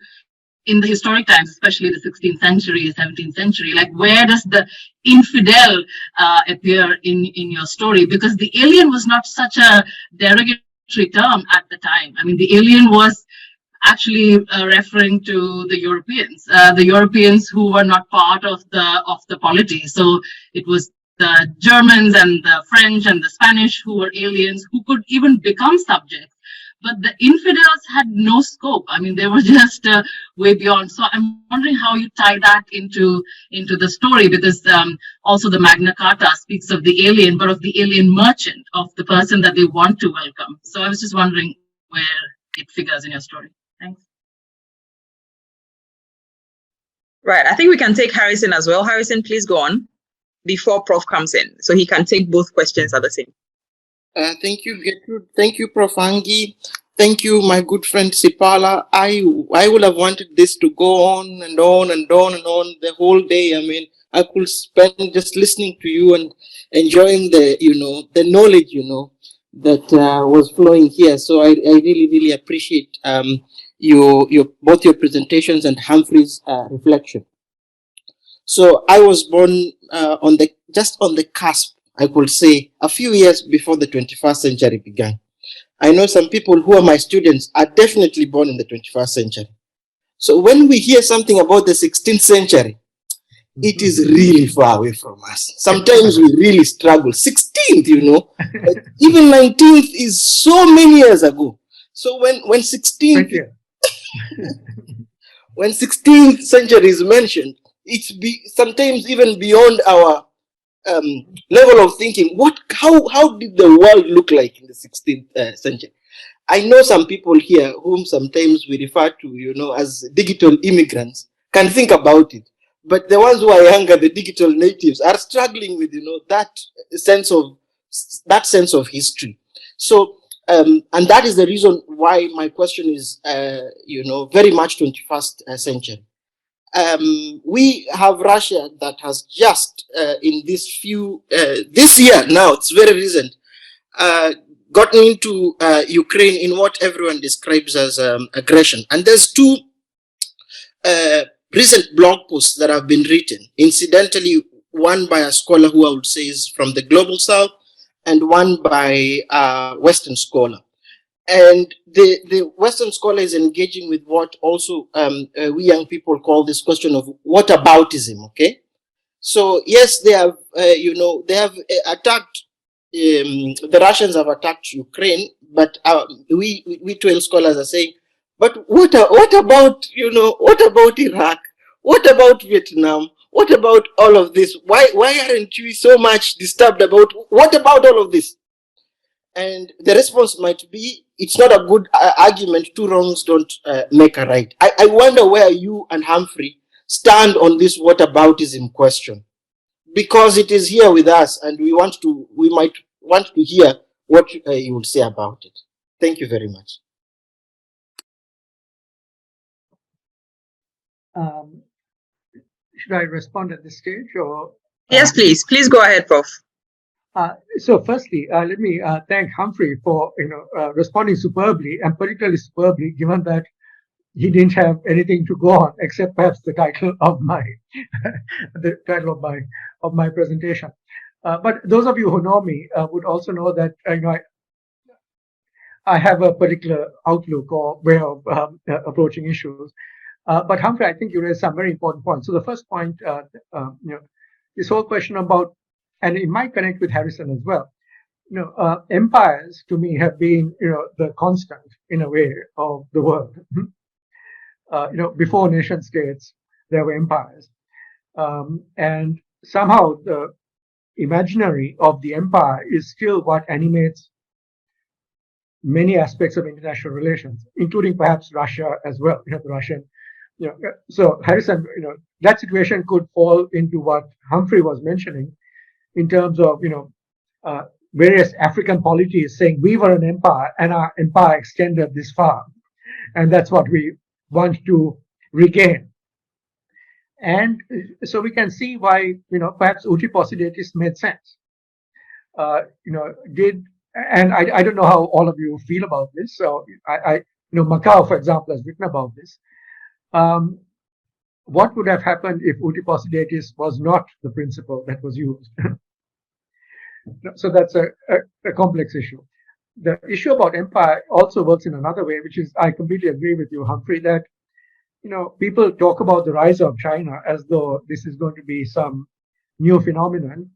in the historic times, especially the 16th century, 17th century, like where does the infidel appear in your story? Because the alien was not such a derogatory term at the time. I mean, the alien was actually referring to the Europeans who were not part of the polity. So it was the Germans and the French and the Spanish who were aliens, who could even become subjects. But the infidels had no scope. I mean, they were just way beyond. So I'm wondering how you tie that into the story, because also the Magna Carta speaks of the alien, but of the alien merchant, of the person that they want to welcome. So I was just wondering where it figures in your story. Thanks. Right. I think we can take Harrison as well. Harrison, please go on before Prof comes in, so he can take both questions at the same. Thank you, Gertrude. Thank you, Prof Anghie. Thank you, my good friend Sipalla. I would have wanted this to go on and on and on and on the whole day. I mean, I could spend just listening to you and enjoying the knowledge, that was flowing here. So I really, really appreciate both your presentations and Humphrey's reflection. So I was born on the cusp, I could say, a few years before the 21st century began. I know some people who are my students are definitely born in the 21st century. So when we hear something about the 16th century, it is really far away from us. Sometimes we really struggle. 16th, even 19th is so many years ago. So when 16th, when 16th century is mentioned, it's sometimes even beyond our level of thinking. How did the world look like in the 16th century? I know some people here whom sometimes we refer to, as digital immigrants, can think about it. But the ones who are younger, the digital natives, are struggling with, that sense of history. So, and that is the reason why my question is, very much 21st century. We have Russia that has just in this year now, it's very recent, gotten into Ukraine in what everyone describes as aggression. And there's 2 recent blog posts that have been written, incidentally, one by a scholar who I would say is from the Global South, and one by a Western scholar. And the Western scholar is engaging with what also we young people call this question of whataboutism. Okay, so yes, they have they have attacked. The Russians have attacked Ukraine, but we TWAIL scholars are saying, but what about what about Iraq? What about Vietnam? What about all of this? Why aren't we so much disturbed about what about all of this? And the response might be, it's not a good argument. 2 wrongs don't make a right. I wonder where you and Humphrey stand on this whataboutism question, because it is here with us, and we might want to hear what you would say about it. Thank you very much. Should I respond at this stage, or? Yes, please. Please go ahead, Prof. So firstly, let me thank Humphrey for responding superbly, and particularly superbly, given that he didn't have anything to go on except perhaps the title of my of my presentation. But those of you who know me would also know that I have a particular outlook or way of approaching issues. But Humphrey, I think you raised some very important points. So the first point, this whole question about, and it might connect with Harrison as well. Empires to me have been, the constant in a way of the world. Before nation states, there were empires, and somehow the imaginary of the empire is still what animates many aspects of international relations, including perhaps Russia as well. The Russian, so Harrison, that situation could fall into what Humphrey was mentioning in terms of, various African polities saying we were an empire and our empire extended this far, and that's what we want to regain. And so we can see why, perhaps uti possidetis made sense. And I don't know how all of you feel about this. So Macau, for example, has written about this. What would have happened if uti possidetis was not the principle that was used? So that's a complex issue. The issue about empire also works in another way, which is, I completely agree with you, Humphrey, that, people talk about the rise of China as though this is going to be some new phenomenon.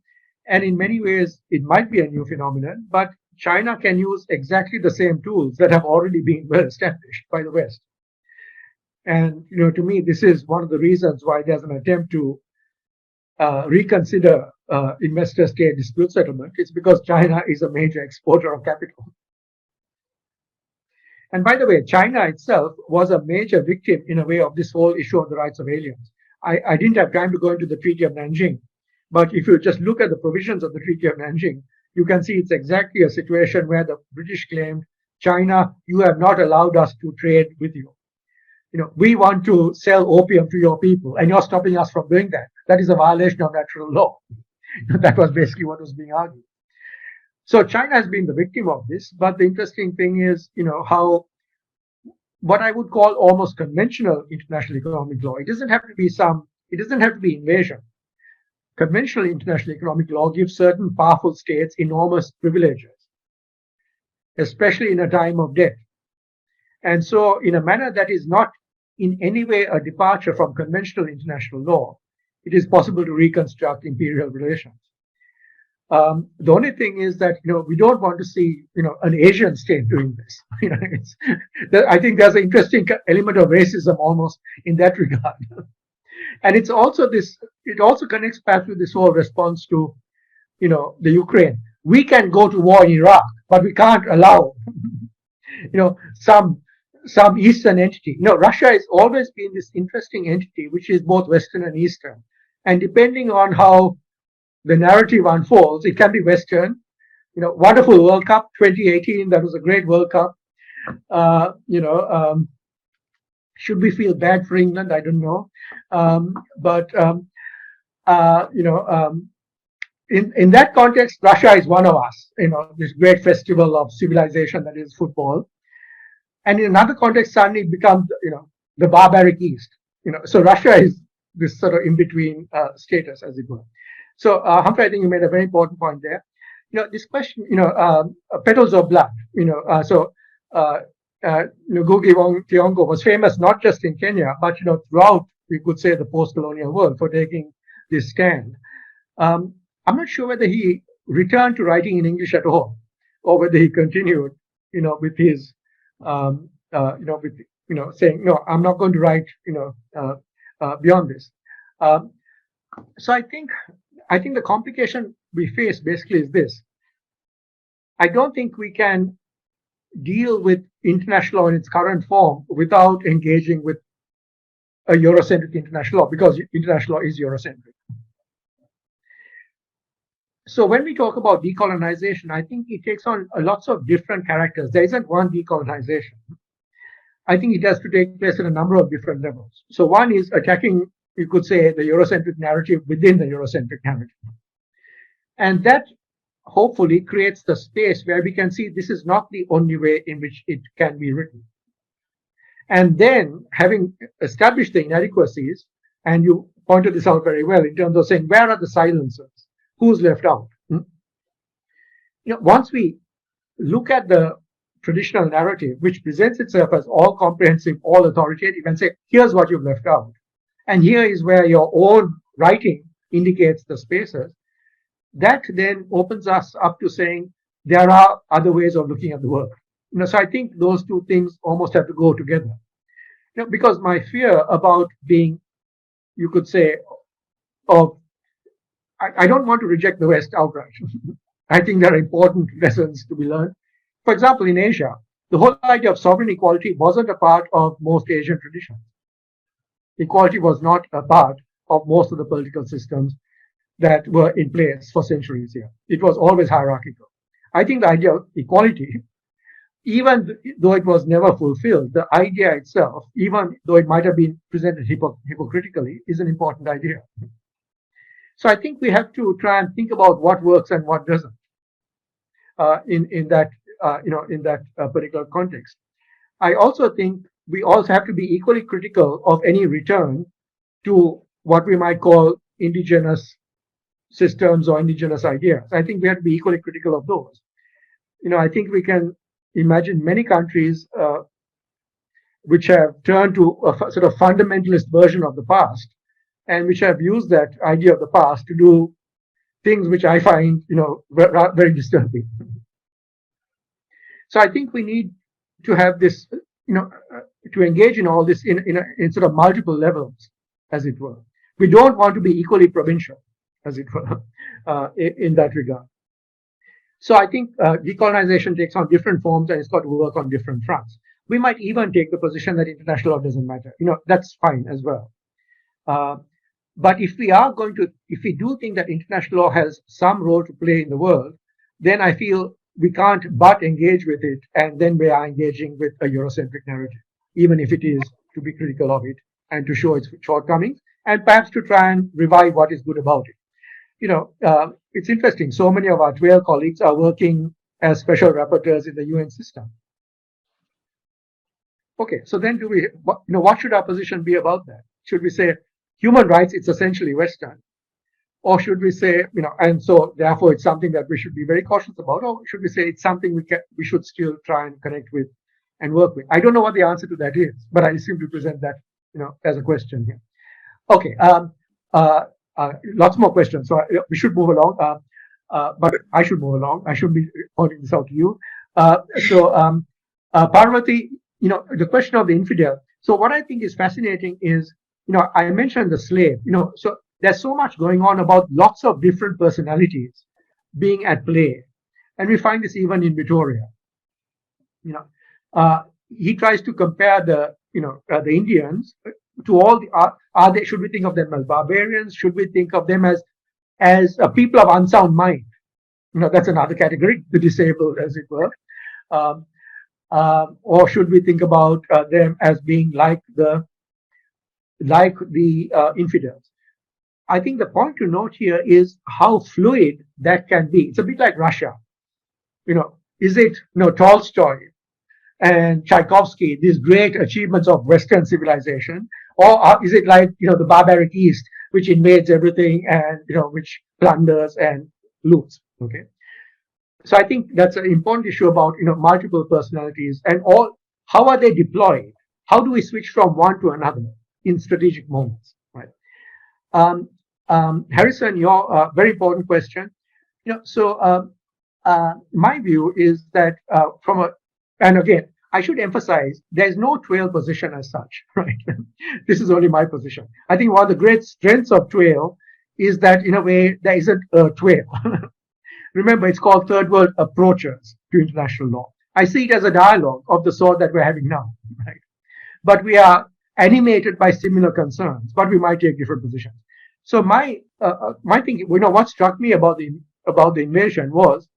And in many ways, it might be a new phenomenon, but China can use exactly the same tools that have already been well established by the West. And, to me, this is one of the reasons why there's an attempt to reconsider investor-state dispute settlement. It's because China is a major exporter of capital. And by the way, China itself was a major victim, in a way, of this whole issue of the rights of aliens. I didn't have time to go into the Treaty of Nanjing, but if you just look at the provisions of the Treaty of Nanjing, you can see it's exactly a situation where the British claimed, China, you have not allowed us to trade with you. We want to sell opium to your people, and you're stopping us from doing that. That is a violation of natural law. That was basically what was being argued. So China has been the victim of this, but the interesting thing is, how what I would call almost conventional international economic law, it doesn't have to be invasion. Conventional international economic law gives certain powerful states enormous privileges, especially in a time of debt. And so, in a manner that is not in any way a departure from conventional international law, it is possible to reconstruct imperial relations. The only thing is that, we don't want to see, an Asian state doing this. I think there's an interesting element of racism almost in that regard. And it's also it also connects back to this whole response to, the Ukraine. We can go to war in Iraq, but we can't allow, some Eastern entity. Russia has always been this interesting entity, which is both Western and Eastern. And depending on how the narrative unfolds, it can be Western. Wonderful World Cup 2018. That was a great World Cup. Should we feel bad for England? I don't know. In that context, Russia is one of us. This great festival of civilization that is football. And in another context, suddenly it becomes, the barbaric East. So Russia is this sort of in-between status, as it were. So Humphrey, I think you made a very important point there. This question, petals of blood. Ngugi wa Thiong'o was famous not just in Kenya, but throughout, we could say, the post-colonial world for taking this stand. I'm not sure whether he returned to writing in English at all, or whether he continued, with his, saying, no, I'm not going to write, beyond this. So I think the complication we face basically is this. I don't think we can deal with international law in its current form without engaging with a Eurocentric international law, because international law is Eurocentric. So when we talk about decolonization, I think it takes on lots of different characters. There isn't one decolonization. I think it has to take place at a number of different levels. So one is attacking, you could say, the Eurocentric narrative within the Eurocentric narrative. And that hopefully creates the space where we can see this is not the only way in which it can be written. And then, having established the inadequacies, and you pointed this out very well in terms of saying, where are the silencers? Who's left out? Once we look at the traditional narrative, which presents itself as all comprehensive, all authoritative, and say, here's what you've left out, and here is where your own writing indicates the spaces, that then opens us up to saying there are other ways of looking at the world. So I think those two things almost have to go together. Because my fear about being, you could say, I don't want to reject the West outright. I think there are important lessons to be learned. For example, in Asia, the whole idea of sovereign equality wasn't a part of most Asian traditions. Equality was not a part of most of the political systems that were in place for centuries here. It was always hierarchical. I think the idea of equality, even though it was never fulfilled, the idea itself, even though it might have been presented hypocritically, is an important idea. So I think we have to try and think about what works and what doesn't in that particular context. I also think we also have to be equally critical of any return to what we might call indigenous systems or indigenous ideas. I think we have to be equally critical of those. I think we can imagine many countries which have turned to a sort of fundamentalist version of the past, and which have used that idea of the past to do things which I find, very disturbing. So I think we need to have this, to engage in all this in sort of multiple levels, as it were. We don't want to be equally provincial, as it were, in that regard. So I think decolonization takes on different forms, and it's got to work on different fronts. We might even take the position that international law doesn't matter. That's fine as well. But if we do think that international law has some role to play in the world, then I feel we can't but engage with it, and then we are engaging with a Eurocentric narrative, even if it is to be critical of it and to show its shortcomings, and perhaps to try and revive what is good about it. It's interesting. So many of our TWAIL colleagues are working as special rapporteurs in the UN system. Okay, so then what should our position be about that? Should we say human rights, it's essentially Western? Or should we say, and so therefore it's something that we should be very cautious about? Or should we say it's something we should still try and connect with and work with? I don't know what the answer to that is, but I simply present that, as a question here. Okay, lots more questions, so we should move along. But I should move along. I should be pointing this out to you. Parvati, the question of the infidel. So what I think is fascinating is, I mentioned the slave. So there's so much going on about lots of different personalities being at play, and we find this even in Victoria. He tries to compare the Indians to all the should we think of them as barbarians? Should we think of them as a people of unsound mind? That's another category, the disabled, as it were. Or should we think about them as being like the infidels? I think the point to note here is how fluid that can be. It's a bit like Russia. Is it Tolstoy and Tchaikovsky, these great achievements of Western civilization, or is it like the barbaric East, which invades everything and which plunders and loots? Okay, so I think that's an important issue about multiple personalities and all. How are they deployed? How do we switch from one to another in strategic moments? Right. Harrison, your very important question. So my view is that and again, I should emphasize there's no TWAIL position as such, right? This is only my position. I think one of the great strengths of TWAIL is that in a way there isn't a TWAIL. Remember, it's called Third World Approaches to International Law. I see it as a dialogue of the sort that we're having now, right? But we are animated by similar concerns, but we might take different positions. So my thinking, what struck me about the invasion was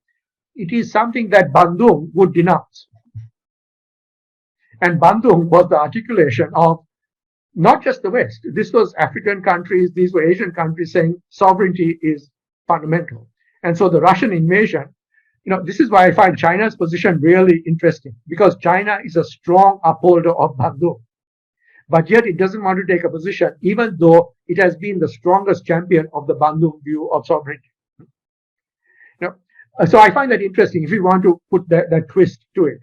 it is something that Bandung would denounce. And Bandung was the articulation of not just the West. This was African countries, these were Asian countries saying sovereignty is fundamental. And so the Russian invasion, this is why I find China's position really interesting, because China is a strong upholder of Bandung, but yet it doesn't want to take a position, even though it has been the strongest champion of the Bandung view of sovereignty. So I find that interesting. If we want to put that twist to it,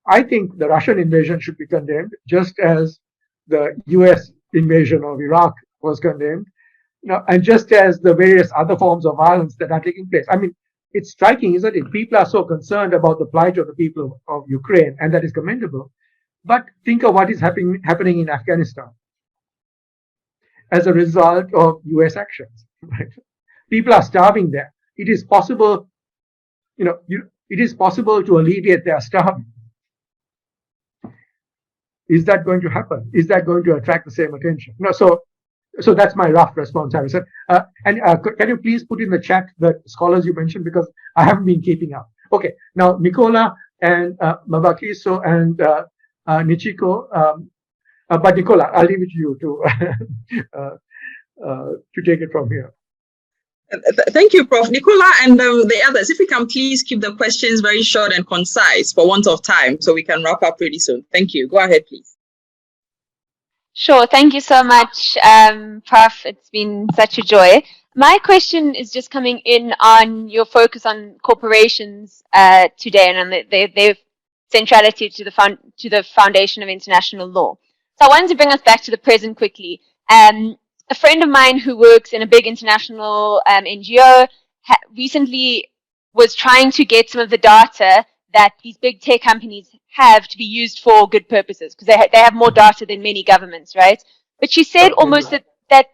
I think the Russian invasion should be condemned, just as the US invasion of Iraq was condemned, and just as the various other forms of violence that are taking place. I mean, it's striking, isn't it? People are so concerned about the plight of the people of Ukraine, and that is commendable. But think of what is happening in Afghanistan as a result of US actions. Right? People are starving there. It is possible, it is possible to alleviate their starving. Is that going to happen? Is that going to attract the same attention? So that's my rough response, Harrison. Can you please put in the chat the scholars you mentioned, because I haven't been keeping up. Okay, now Nicola and Mabakiso and Nichiko, but Nicola, I'll leave it to you to take it from here. Thank you, Prof. Nicola and the others, if we can please keep the questions very short and concise for want of time, so we can wrap up pretty soon. Thank you. Go ahead, please. Sure. Thank you so much, Prof. It's been such a joy. My question is just coming in on your focus on corporations today and on their centrality to the foundation of international law. So I wanted to bring us back to the present quickly. A friend of mine who works in a big international NGO recently was trying to get some of the data that these big tech companies have to be used for good purposes, because they have more data than many governments, right? But she said almost that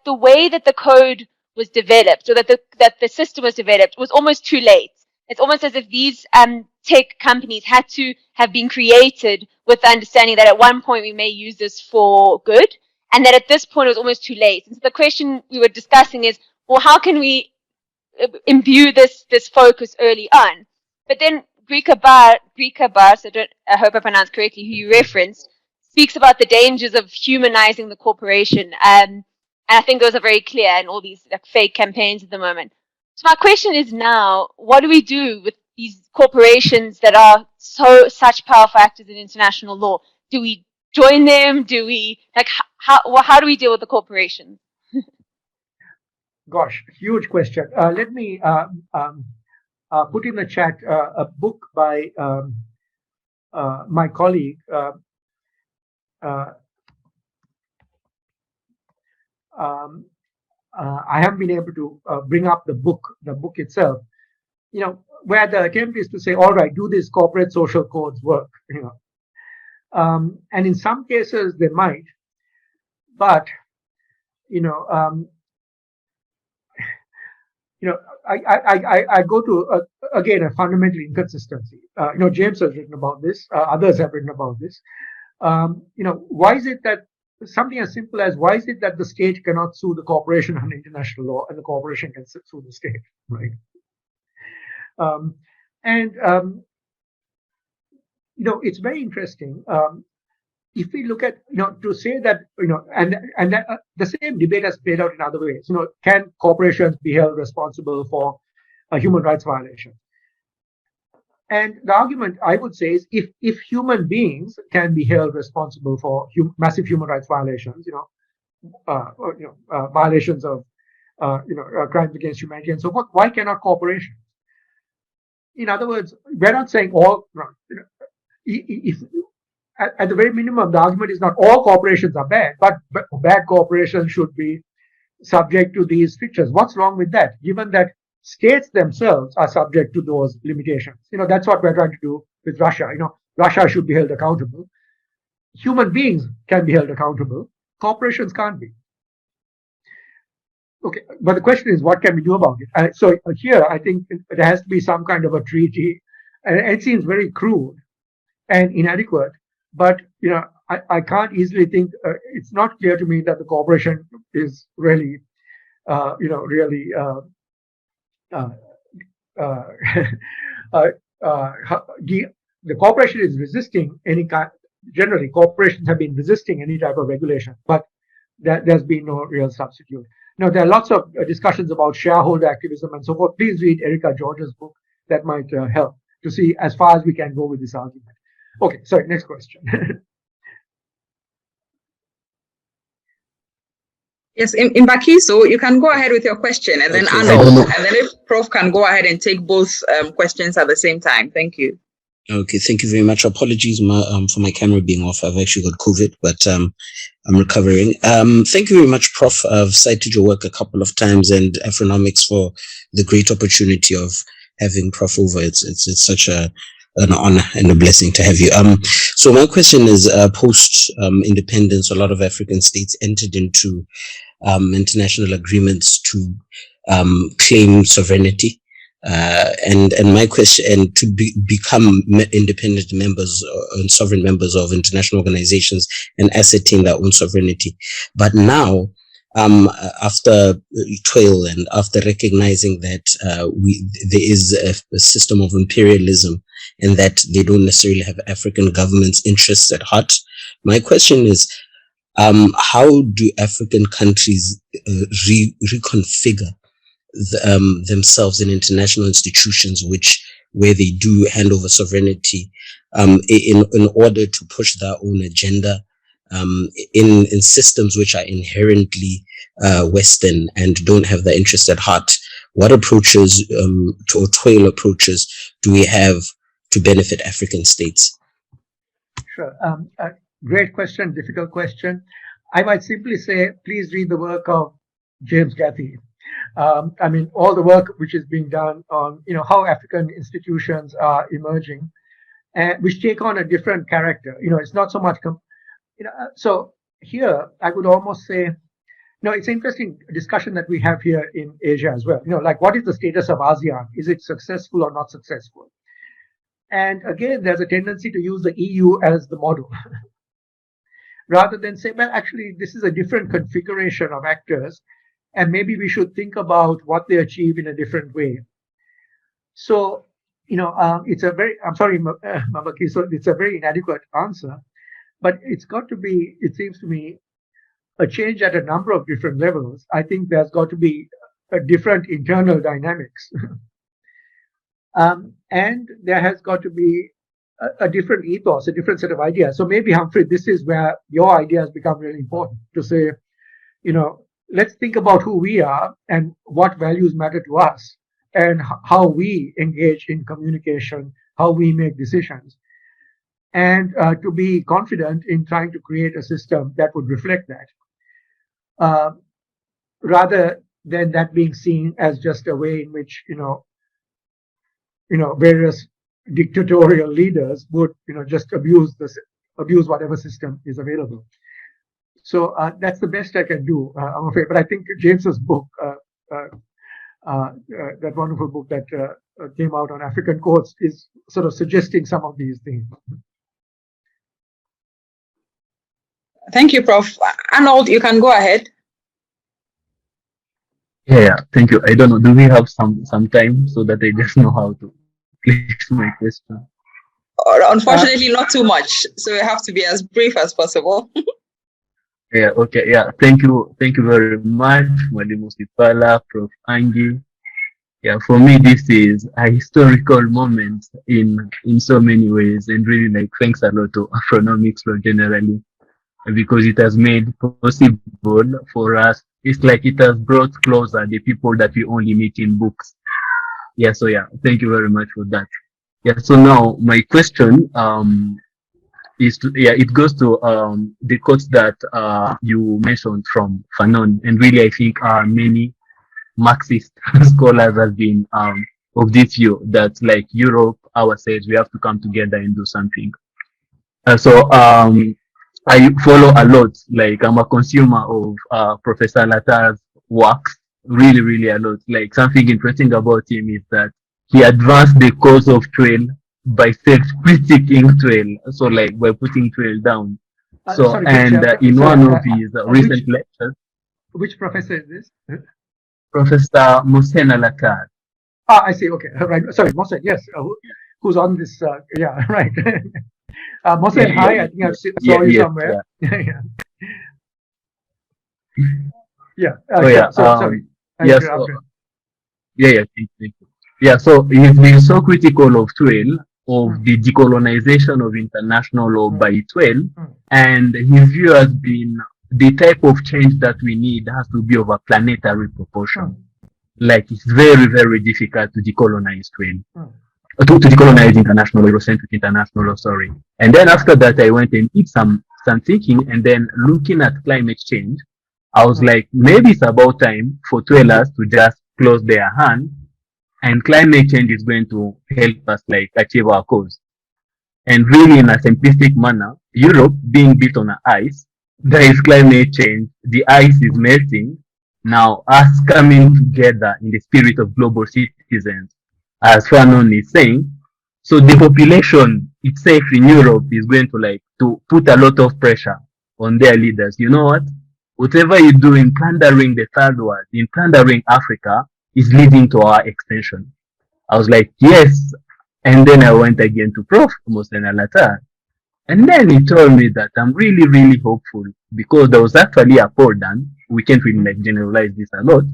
the way that the code was developed, or that the system was developed, was almost too late. It's almost as if these tech companies had to have been created with the understanding that at one point we may use this for good, and that at this point it was almost too late. And so the question we were discussing is, well, how can we imbue this focus early on? But then Grika Bar, I hope I pronounced correctly, who you referenced, speaks about the dangers of humanizing the corporation. And I think those are very clear in all these fake campaigns at the moment. So my question is now, what do we do with these corporations that are such powerful actors in international law? Do we join them? Do we, how do we deal with the corporations? Gosh, huge question. Let me put in the chat a book by my colleague, I haven't been able to bring up the book itself, where the attempt is to say, all right, do these corporate social codes work? And in some cases they might, but I go to again a fundamental inconsistency. James has written about this. Others have written about this. Why is it that something as simple as why is it that the state cannot sue the corporation on international law and the corporation can sue the state, right? It's very interesting. If we look at, to say that, and that, the same debate has played out in other ways. Can corporations be held responsible for a human rights violation? And the argument I would say is if human beings can be held responsible for massive human rights violations, violations of, crimes against humanity and so forth, why cannot corporations? In other words, we're not saying all, if at the very minimum, the argument is not all corporations are bad, but bad corporations should be subject to these strictures. What's wrong with that? Given that states themselves are subject to those limitations. That's what we're trying to do with Russia. Russia should be held accountable. Human beings can be held accountable. Corporations can't be. Okay, but the question is, what can we do about it? So here, I think there has to be some kind of a treaty, and it seems very crude and inadequate. But I can't easily think. It's not clear to me that the corporation is really, the corporation is resisting any kind. Generally, corporations have been resisting any type of regulation, but there's been no real substitute. There are lots of discussions about shareholder activism and so forth. Please read Erica George's book. That might help. to see as far as we can go with this argument. Okay, sorry, next question. Yes, in Bakiso, you can go ahead with your question, and then Okay, Arnold, and then if Prof can go ahead and take both questions at the same time. Thank you. Okay, thank you very much. Apologies for my camera being off. I've actually got COVID, but I'm recovering. Thank you very much, Prof. I've cited your work a couple of times, and Afronomics for the great opportunity of having Prof over. It's such an honor and a blessing to have you. So my question is, post independence, a lot of African states entered into international agreements to claim sovereignty. And my question, and to become independent members and sovereign members of international organizations and ascertain their own sovereignty. But now, after TWAIL and after recognizing that there is a system of imperialism and that they don't necessarily have African governments' interests at heart, my question is, how do African countries reconfigure themselves in international institutions where they do hand over sovereignty in order to push their own agenda in systems which are inherently Western and don't have their interest at heart? What approaches or TWAIL approaches do we have to benefit African states? Sure. Great question, difficult question. I might simply say, please read the work of James Gathie. I mean, all the work which is being done on, how African institutions are emerging, and which take on a different character. It's not so much, so here I would almost say, it's an interesting discussion that we have here in Asia as well. Like, what is the status of ASEAN? Is it successful or not successful? And again, there's a tendency to use the EU as the model, rather than say, well, actually, this is a different configuration of actors, and maybe we should think about what they achieve in a different way. So, it's a very, I'm sorry, Mabaki, so it's a very inadequate answer, but it's got to be, it seems to me, a change at a number of different levels. I think there's got to be a different internal dynamics. And there has got to be a different ethos, a different set of ideas. So maybe, Humphrey, this is where your ideas become really important, to say, let's think about who we are and what values matter to us and how we engage in communication, how we make decisions, and to be confident in trying to create a system that would reflect that, rather than that being seen as just a way in which, various dictatorial leaders would, just abuse whatever system is available. So that's the best I can do, I'm afraid. But I think James's book, that wonderful book that came out on African courts, is sort of suggesting some of these things. Thank you, Prof. Arnold, you can go ahead. Yeah, thank you. I don't know. Do we have some time so that I just know how to place my question? Unfortunately, not too much. So you have to be as brief as possible. Yeah, okay. Yeah, thank you. Thank you very much, Mwalimu Sipalla, Prof Anghie. Yeah, for me, this is a historical moment in so many ways, and really thanks a lot to Afronomics generally, because it has made possible for us. It's like it has brought closer the people that we only meet in books. Yeah, so yeah, thank you very much for that. Yeah, so now my question it goes to the quotes that you mentioned from Fanon, and really I think many Marxist scholars have been of this view that Europe ourselves, we have to come together and do something. So I follow a lot, I'm a consumer of Professor Latar's works, really a lot. Something interesting about him is that he advanced the cause of TWAIL by self-critiquing TWAIL, so by putting TWAIL down. So, sorry, in one of his recent lectures. Which professor is this? Professor Mohsen Latar. Ah, I see, okay, right, sorry, Mohsen, yes, who's on this, yeah, right. Mohsen, hi, I think I saw you somewhere. Yeah. Sorry. Thank you. Yeah, so he's been so critical of TWAIL, of the decolonization of international law by TWAIL, and his view has been the type of change that we need has to be of a planetary proportion. Like, it's very, very difficult to decolonize TWAIL. To decolonize international law, Eurocentric international law, sorry. And then after that, I went and did some thinking, and then looking at climate change, I was like, maybe it's about time for TWAILers to just close their hand, and climate change is going to help us like achieve our cause. And really, in a simplistic manner, Europe being built on ice, there is climate change, the ice is melting. Now, us coming together in the spirit of global citizens, as Fanon is saying, so the population itself in Europe is going to like to put a lot of pressure on their leaders. You know what? Whatever you do in plundering the third world, in plundering Africa, is leading to our extension. I was like, yes. And then I went again to Prof Mohsen Alatar. And then he told me that I'm really, really hopeful, because there was actually a poll done. We can't really like generalize this a lot,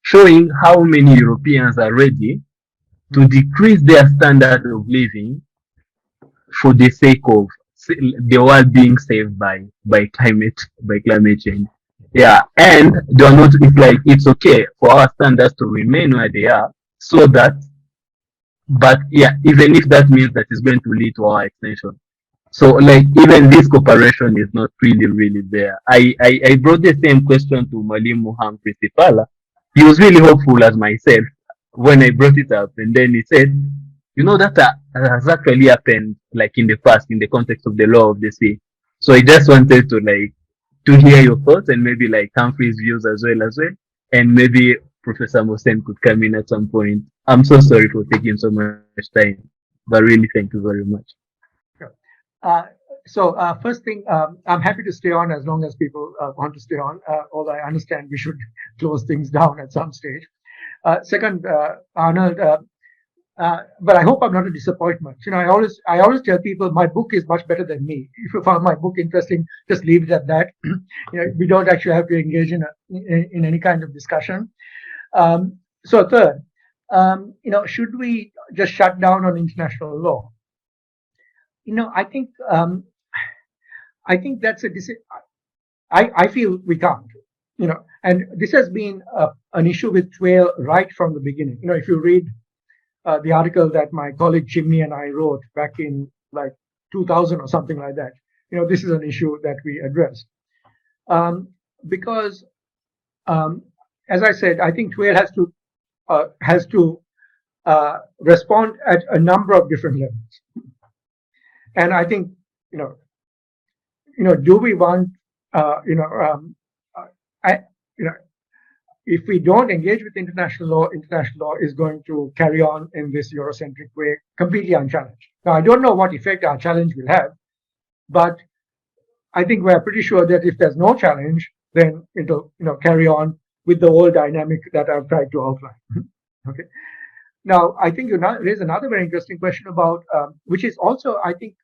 showing how many Europeans are ready to decrease their standard of living for the sake of the world being saved by climate change. Yeah, and they are not. It's like it's okay for our standards to remain where they are, so that. But yeah, even if that means that it's going to lead to our extension. So like even this cooperation is not really there. I brought the same question to Mwalimu Humphrey Sipalla. He was really hopeful as myself when I brought it up, and then he said, you know, that has actually happened like in the past in the context of the law of the sea. So I just wanted to like to hear your thoughts and maybe like Humphrey's views as well, and maybe Professor Mohsen could come in at some point. I'm so sorry for taking so much time, but really thank you very much. So first thing, I'm happy to stay on as long as people want to stay on, although I understand we should close things down at some stage. Second, Arnold, but I hope I'm not a disappointment. You know, I always tell people my book is much better than me. If you found my book interesting, just leave it at that. You know, we don't actually have to engage in any kind of discussion. So third, you know, should we just shut down on international law? You know, I think that's I feel we can't. You know, and this has been an issue with TWAIL right from the beginning. You know, if you read the article that my colleague Chimney and I wrote back in like 2000 or something like that, you know, this is an issue that we addressed. Because, as I said, I think TWAIL has to respond at a number of different levels. And I think, you know, do we want, if we don't engage with international law is going to carry on in this Eurocentric way, completely unchallenged. Now, I don't know what effect our challenge will have, but I think we're pretty sure that if there's no challenge, then it'll, you know, carry on with the whole dynamic that I've tried to outline. Okay. Now, I think you raise another very interesting question about, which is also, I think,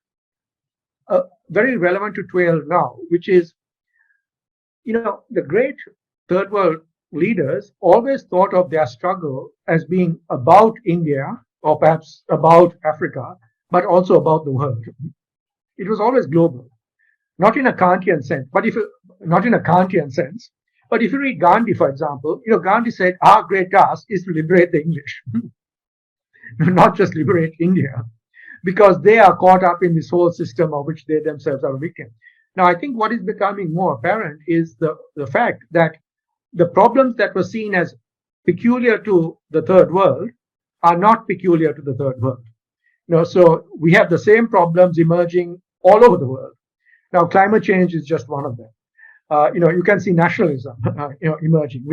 very relevant to TWAIL now, which is, you know, the great third world leaders always thought of their struggle as being about India or perhaps about Africa, but also about the world. It was always global, not in a Kantian sense, but if you read Gandhi, for example, you know, Gandhi said, our great task is to liberate the English, not just liberate India, because they are caught up in this whole system of which they themselves are a victim. Now, I think what is becoming more apparent is the fact that the problems that were seen as peculiar to the third world are not peculiar to the third world. You know, so we have the same problems emerging all over the world. Now, climate change is just one of them. You know, you can see nationalism, you know, emerging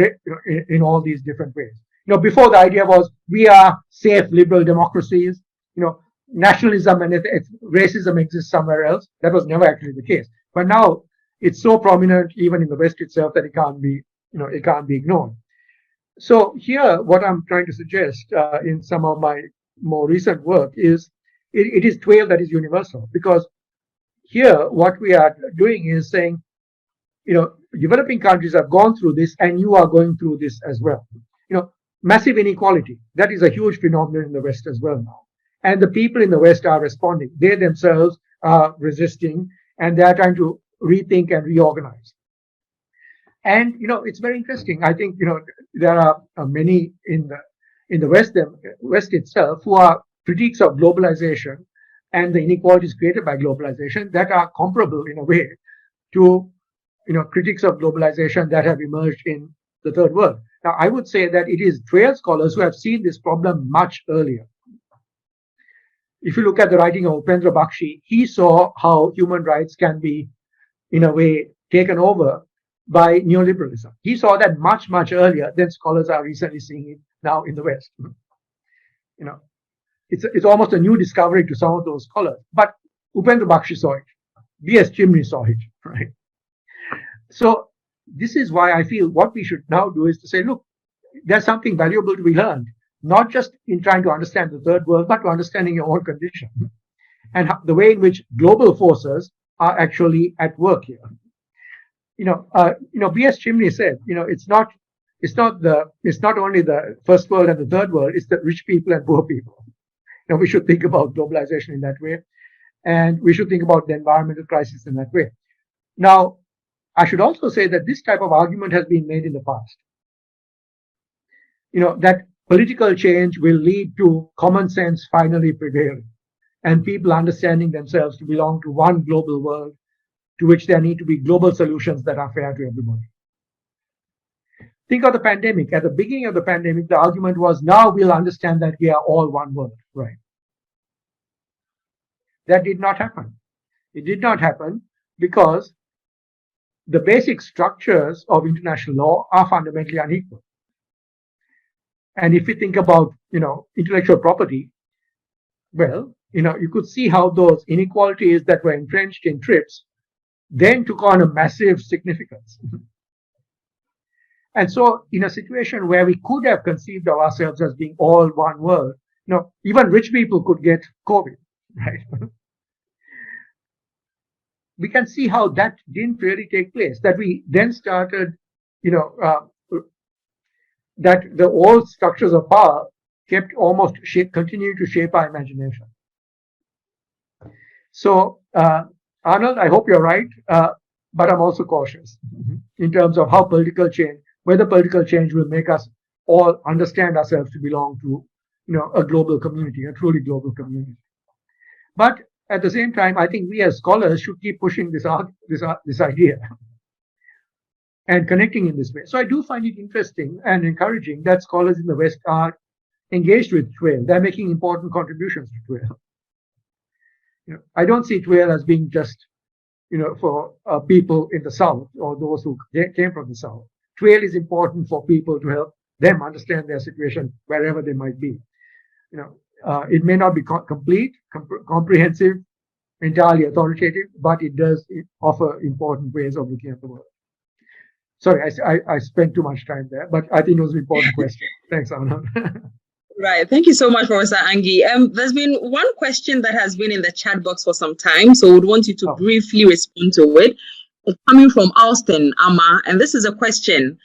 in all these different ways. You know, before the idea was we are safe liberal democracies. You know, nationalism and racism exists somewhere else. That was never actually the case. But now it's so prominent even in the West itself that it can't be ignored. So here, what I'm trying to suggest in some of my more recent work is it is TWAIL that is universal, because here what we are doing is saying, you know, developing countries have gone through this and you are going through this as well. You know, massive inequality. That is a huge phenomenon in the West as well now. And the people in the West are responding. They themselves are resisting, and they are trying to rethink and reorganize. And, it's very interesting. I think, there are many in the West itself who are critiques of globalization and the inequalities created by globalization that are comparable in a way to, critiques of globalization that have emerged in the third world. Now, I would say that it is TWAIL scholars who have seen this problem much earlier. If you look at the writing of Upendra Bakshi, he saw how human rights can be, in a way, taken over by neoliberalism. He saw that much, much earlier than scholars are recently seeing it now in the West. It's almost a new discovery to some of those scholars. But Upendra Bakshi saw it. B.S. Chimney saw it, right? So this is why I feel what we should now do is to say, look, there's something valuable to be learned, not just in trying to understand the third world, but to understanding your own condition and the way in which global forces are actually at work here. B.S. Chimney said, it's not only the first world and the third world, it's the rich people and poor people. We should think about globalization in that way, and we should think about the environmental crisis in that way. Now, I should also say that this type of argument has been made in the past. That political change will lead to common sense finally prevailing and people understanding themselves to belong to one global world to which there need to be global solutions that are fair to everybody. Think of the pandemic. At the beginning of the pandemic, the argument was, now we'll understand that we are all one world, right? That did not happen. It did not happen because the basic structures of international law are fundamentally unequal. And if you think about, intellectual property, well, you could see how those inequalities that were entrenched in TRIPS then took on a massive significance. And so in a situation where we could have conceived of ourselves as being all one world, even rich people could get COVID, right? We can see how that didn't really take place, that we then started, that the old structures of power kept almost continuing to shape our imagination. So, Arnold, I hope you're right, but I'm also cautious in terms of how whether political change will make us all understand ourselves to belong to, a global community, a truly global community. But at the same time, I think we as scholars should keep pushing this idea and connecting in this way. So I do find it interesting and encouraging that scholars in the West are engaged with TWAIL. They're making important contributions to TWAIL. I don't see TWAIL as being just, for people in the South or those who came from the South. TWAIL is important for people to help them understand their situation wherever they might be. It may not be complete, comprehensive, entirely authoritative, but it does offer important ways of looking at the world. Sorry, I spent too much time there, but I think it was an important question. Thanks, Anand. Right. Thank you so much, Professor Anghie. There's been one question that has been in the chat box for some time, so we would want you to briefly respond to it. It's coming from Alston Amma, and this is a question.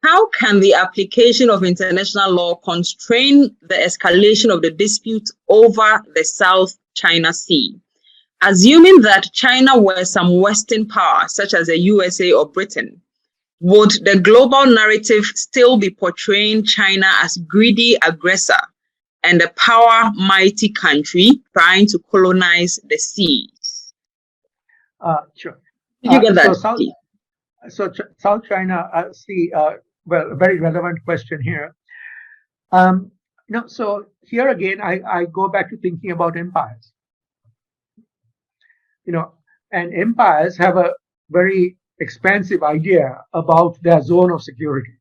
How can the application of international law constrain the escalation of the dispute over the South China Sea? Assuming that China were some Western power, such as the USA or Britain, would the global narrative still be portraying China as greedy aggressor and a power mighty country trying to colonize the seas? Sure. Did you get that? South China Sea, well, a very relevant question here. So here again, I go back to thinking about empires. And empires have a very expansive idea about their zone of security.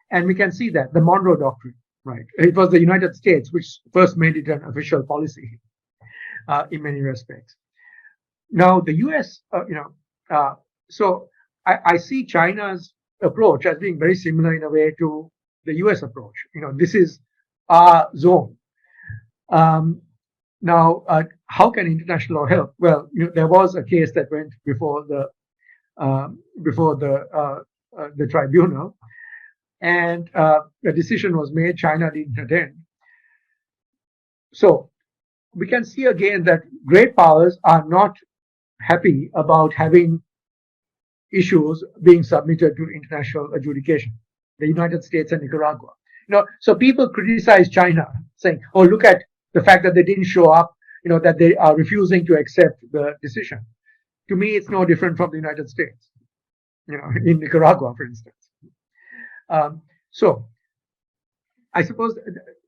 And we can see that, the Monroe Doctrine, right? It was the United States which first made it an official policy in many respects. Now, the US, so I see China's approach as being very similar in a way to the US approach. This is our zone. Now, how can international law help? Well, there was a case that went before the tribunal, and a decision was made. China didn't attend. So we can see again that great powers are not happy about having issues being submitted to international adjudication. The United States and Nicaragua. So people criticize China, saying, "Oh, look at the fact that they didn't show up. That they are refusing to accept the decision." To me, it's no different from the United States. In Nicaragua, for instance. So I suppose.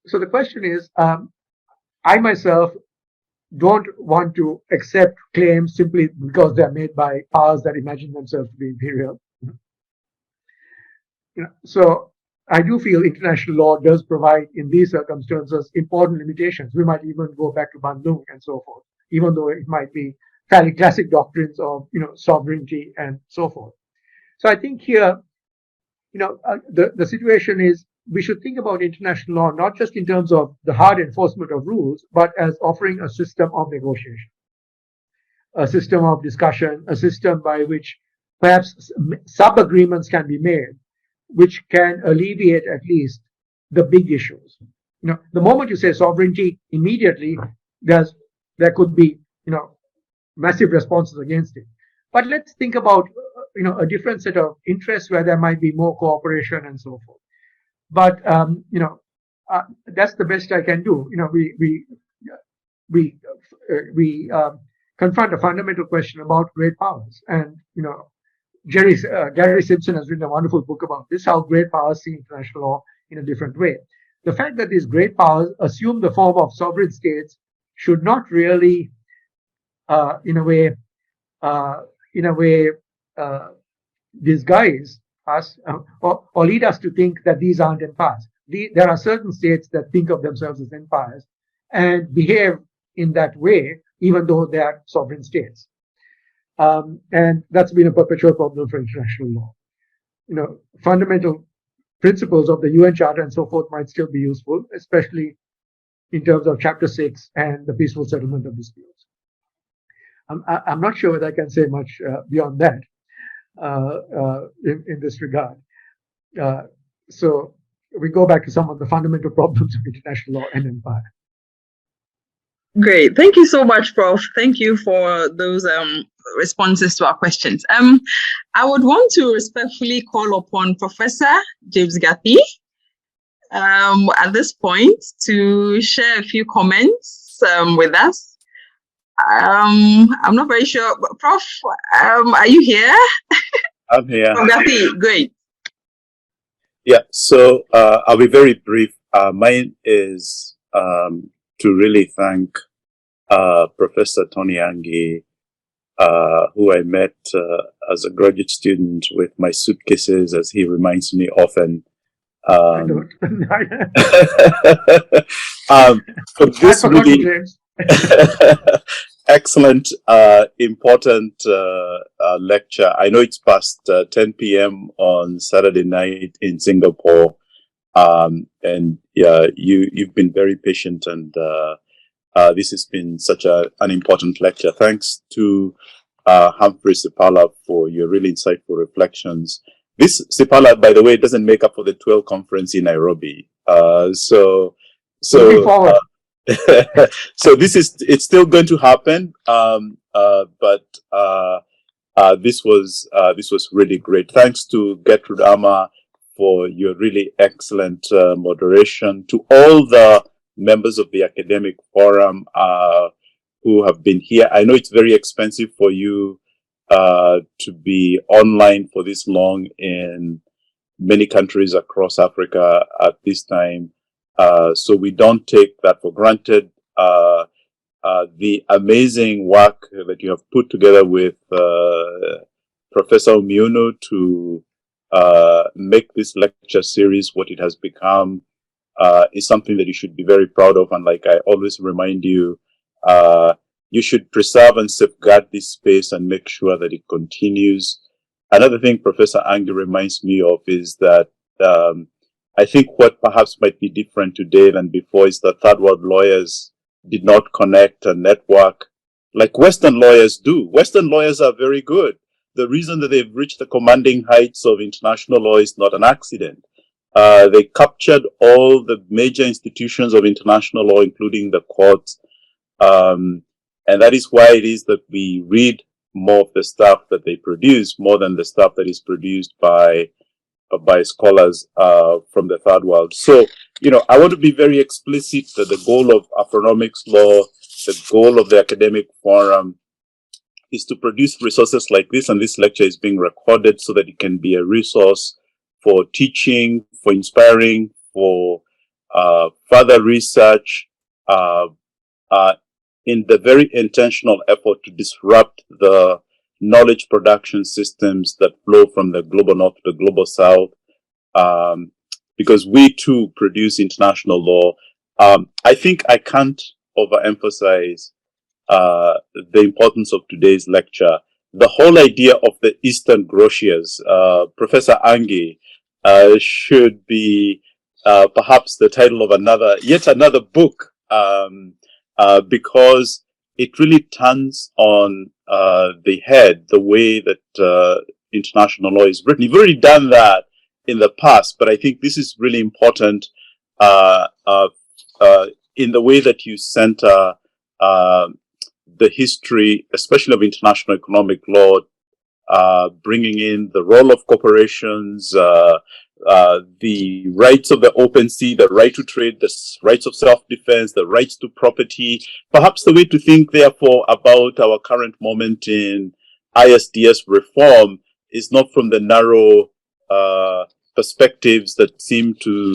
So the question is, I myself don't want to accept claims simply because they are made by powers that imagine themselves to be imperial. So I do feel international law does provide, in these circumstances, important limitations. We might even go back to Bandung and so forth, even though it might be fairly classic doctrines of sovereignty and so forth. So I think here, the situation is we should think about international law not just in terms of the hard enforcement of rules, but as offering a system of negotiation, a system of discussion, a system by which perhaps sub-agreements can be made, which can alleviate at least the big issues. The moment you say sovereignty, immediately there could be massive responses against it. But let's think about a different set of interests where there might be more cooperation and so forth. But that's the best I can do. We confront a fundamental question about great powers, and Gary Simpson has written a wonderful book about this, how great powers see international law in a different way. The fact that these great powers assume the form of sovereign states should not really, in a way, disguise us or lead us to think that these aren't empires. There are certain states that think of themselves as empires and behave in that way, even though they are sovereign states. And that's been a perpetual problem for international law. Fundamental principles of the UN Charter and so forth might still be useful, especially in terms of Chapter 6 and the peaceful settlement of disputes. I'm not sure whether I can say much beyond that in this regard. So we go back to some of the fundamental problems of international law and empire. Great. Thank you so much, Prof. Thank you for those responses to our questions. I would want to respectfully call upon Professor James Gathie at this point to share a few comments with us. I'm not very sure, but Prof, are you here? I'm here. Prof Gathie, great. Yeah, so I'll be very brief. Mine is to really thank Professor Tony Anghie, who I met as a graduate student with my suitcases, as he reminds me often. For this really excellent, important lecture. I know it's past 10 p.m. on Saturday night in Singapore, and yeah, you've been very patient, and this has been such an important lecture. Thanks to Humphrey Sipalla for your really insightful reflections. This Sipalla, by the way, doesn't make up for the TWAIL conference in Nairobi. So it's still going to happen. But this was really great. Thanks to Gertrude Ama for your really excellent moderation. To all the members of the academic forum who have been here. I know it's very expensive for you to be online for this long in many countries across Africa at this time. So we don't take that for granted. The amazing work that you have put together with Professor Omiunu to make this lecture series what it has become is something that you should be very proud of. And like I always remind you, you should preserve and safeguard this space and make sure that it continues. Another thing Professor Anghie reminds me of is that I think what perhaps might be different today than before is that third world lawyers did not connect and network like Western lawyers do. Western lawyers are very good. The reason that they've reached the commanding heights of international law is not an accident. They captured all the major institutions of international law, including the courts. And that is why it is that we read more of the stuff that they produce, more than the stuff that is produced by scholars from the third world. So, I want to be very explicit that the goal of Afronomics law, the goal of the academic forum, is to produce resources like this, and this lecture is being recorded so that it can be a resource for teaching, for inspiring, for further research, in the very intentional effort to disrupt the knowledge production systems that flow from the global north to the global south, because we too produce international law. I think I can't overemphasize the importance of today's lecture. The whole idea of the Eastern Grocias, Professor Anghie, should be perhaps the title of yet another book, because it really turns on the head the way that international law is written. You've already done that in the past, but I think this is really important in the way that you center the history, especially of international economic law, bringing in the role of corporations, the rights of the open sea, the right to trade, the rights of self-defense, the rights to property. Perhaps the way to think, therefore, about our current moment in ISDS reform is not from the narrow perspectives that seem to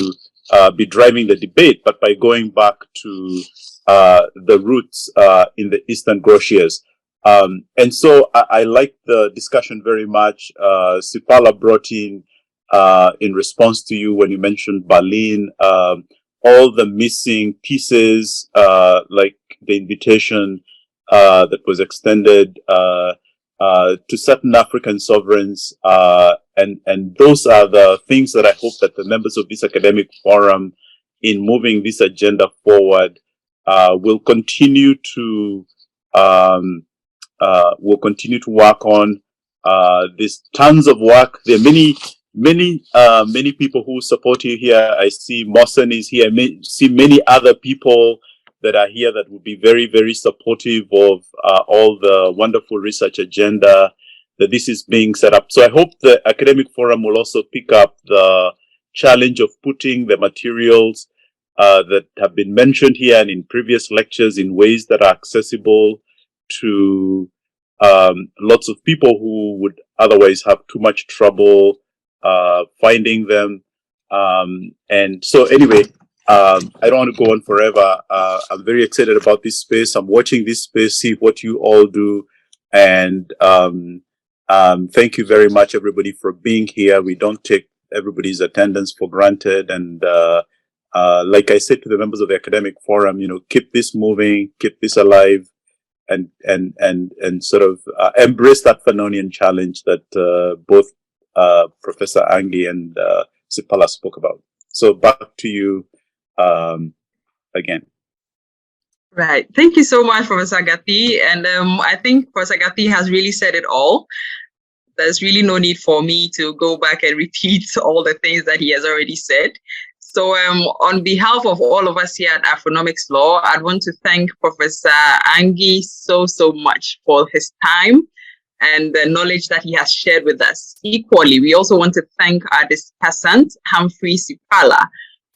be driving the debate, but by going back to the roots in the Eastern Grocias. And so I like the discussion very much. Sipalla brought in response to you when you mentioned Berlin, all the missing pieces, like the invitation that was extended to certain African sovereigns. And those are the things that I hope that the members of this academic forum, in moving this agenda forward, will continue to work on. There's tons of work. There are many people who support you here. I see Mohsen is here. I see many other people that are here that would be very, very supportive of all the wonderful research agenda that this is being set up. So I hope the academic forum will also pick up the challenge of putting the materials that have been mentioned here and in previous lectures in ways that are accessible to lots of people who would otherwise have too much trouble finding them. And so anyway, I don't want to go on forever. I'm very excited about this space. I'm watching this space, see what you all do. And thank you very much, everybody, for being here. We don't take everybody's attendance for granted. And like I said to the members of the academic forum, keep this moving, keep this alive, and sort of embrace that Fanonian challenge that both Professor Anghie and Sipalla spoke about. So back to you again. Right. Thank you so much, Professor Gathi. And I think Professor Gathi has really said it all. There's really no need for me to go back and repeat all the things that he has already said. So on behalf of all of us here at Afronomics Law, I'd want to thank Professor Anghie so much for his time and the knowledge that he has shared with us. Equally, we also want to thank our discussant, Humphrey Sipalla,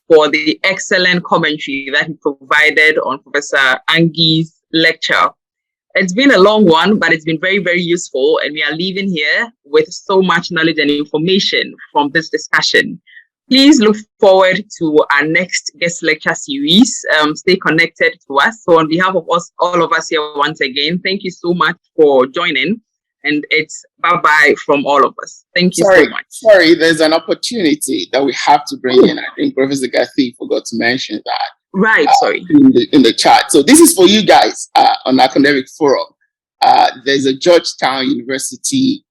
for the excellent commentary that he provided on Professor Anghie's lecture. It's been a long one, but it's been very, very useful, and we are leaving here with so much knowledge and information from this discussion. Please look forward to our next guest lecture series. Stay connected to us. So on behalf of us, all of us here once again, thank you so much for joining. And it's bye-bye from all of us. Thank you so much. Sorry, there's an opportunity that we have to bring in. I think Professor Gathi forgot to mention that. Right, sorry. In the chat. So this is for you guys on Academic Forum. There's a Georgetown University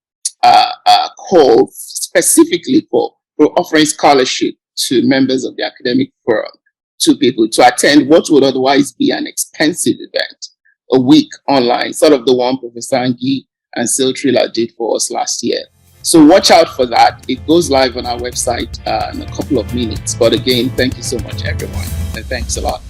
call specifically for offering scholarship to members of the Academic Forum, to people to attend what would otherwise be an expensive event, a week online, sort of the one Professor Anghie and Siltrila did for us last year. So watch out for that. It goes live on our website in a couple of minutes. But again, thank you so much, everyone. And thanks a lot.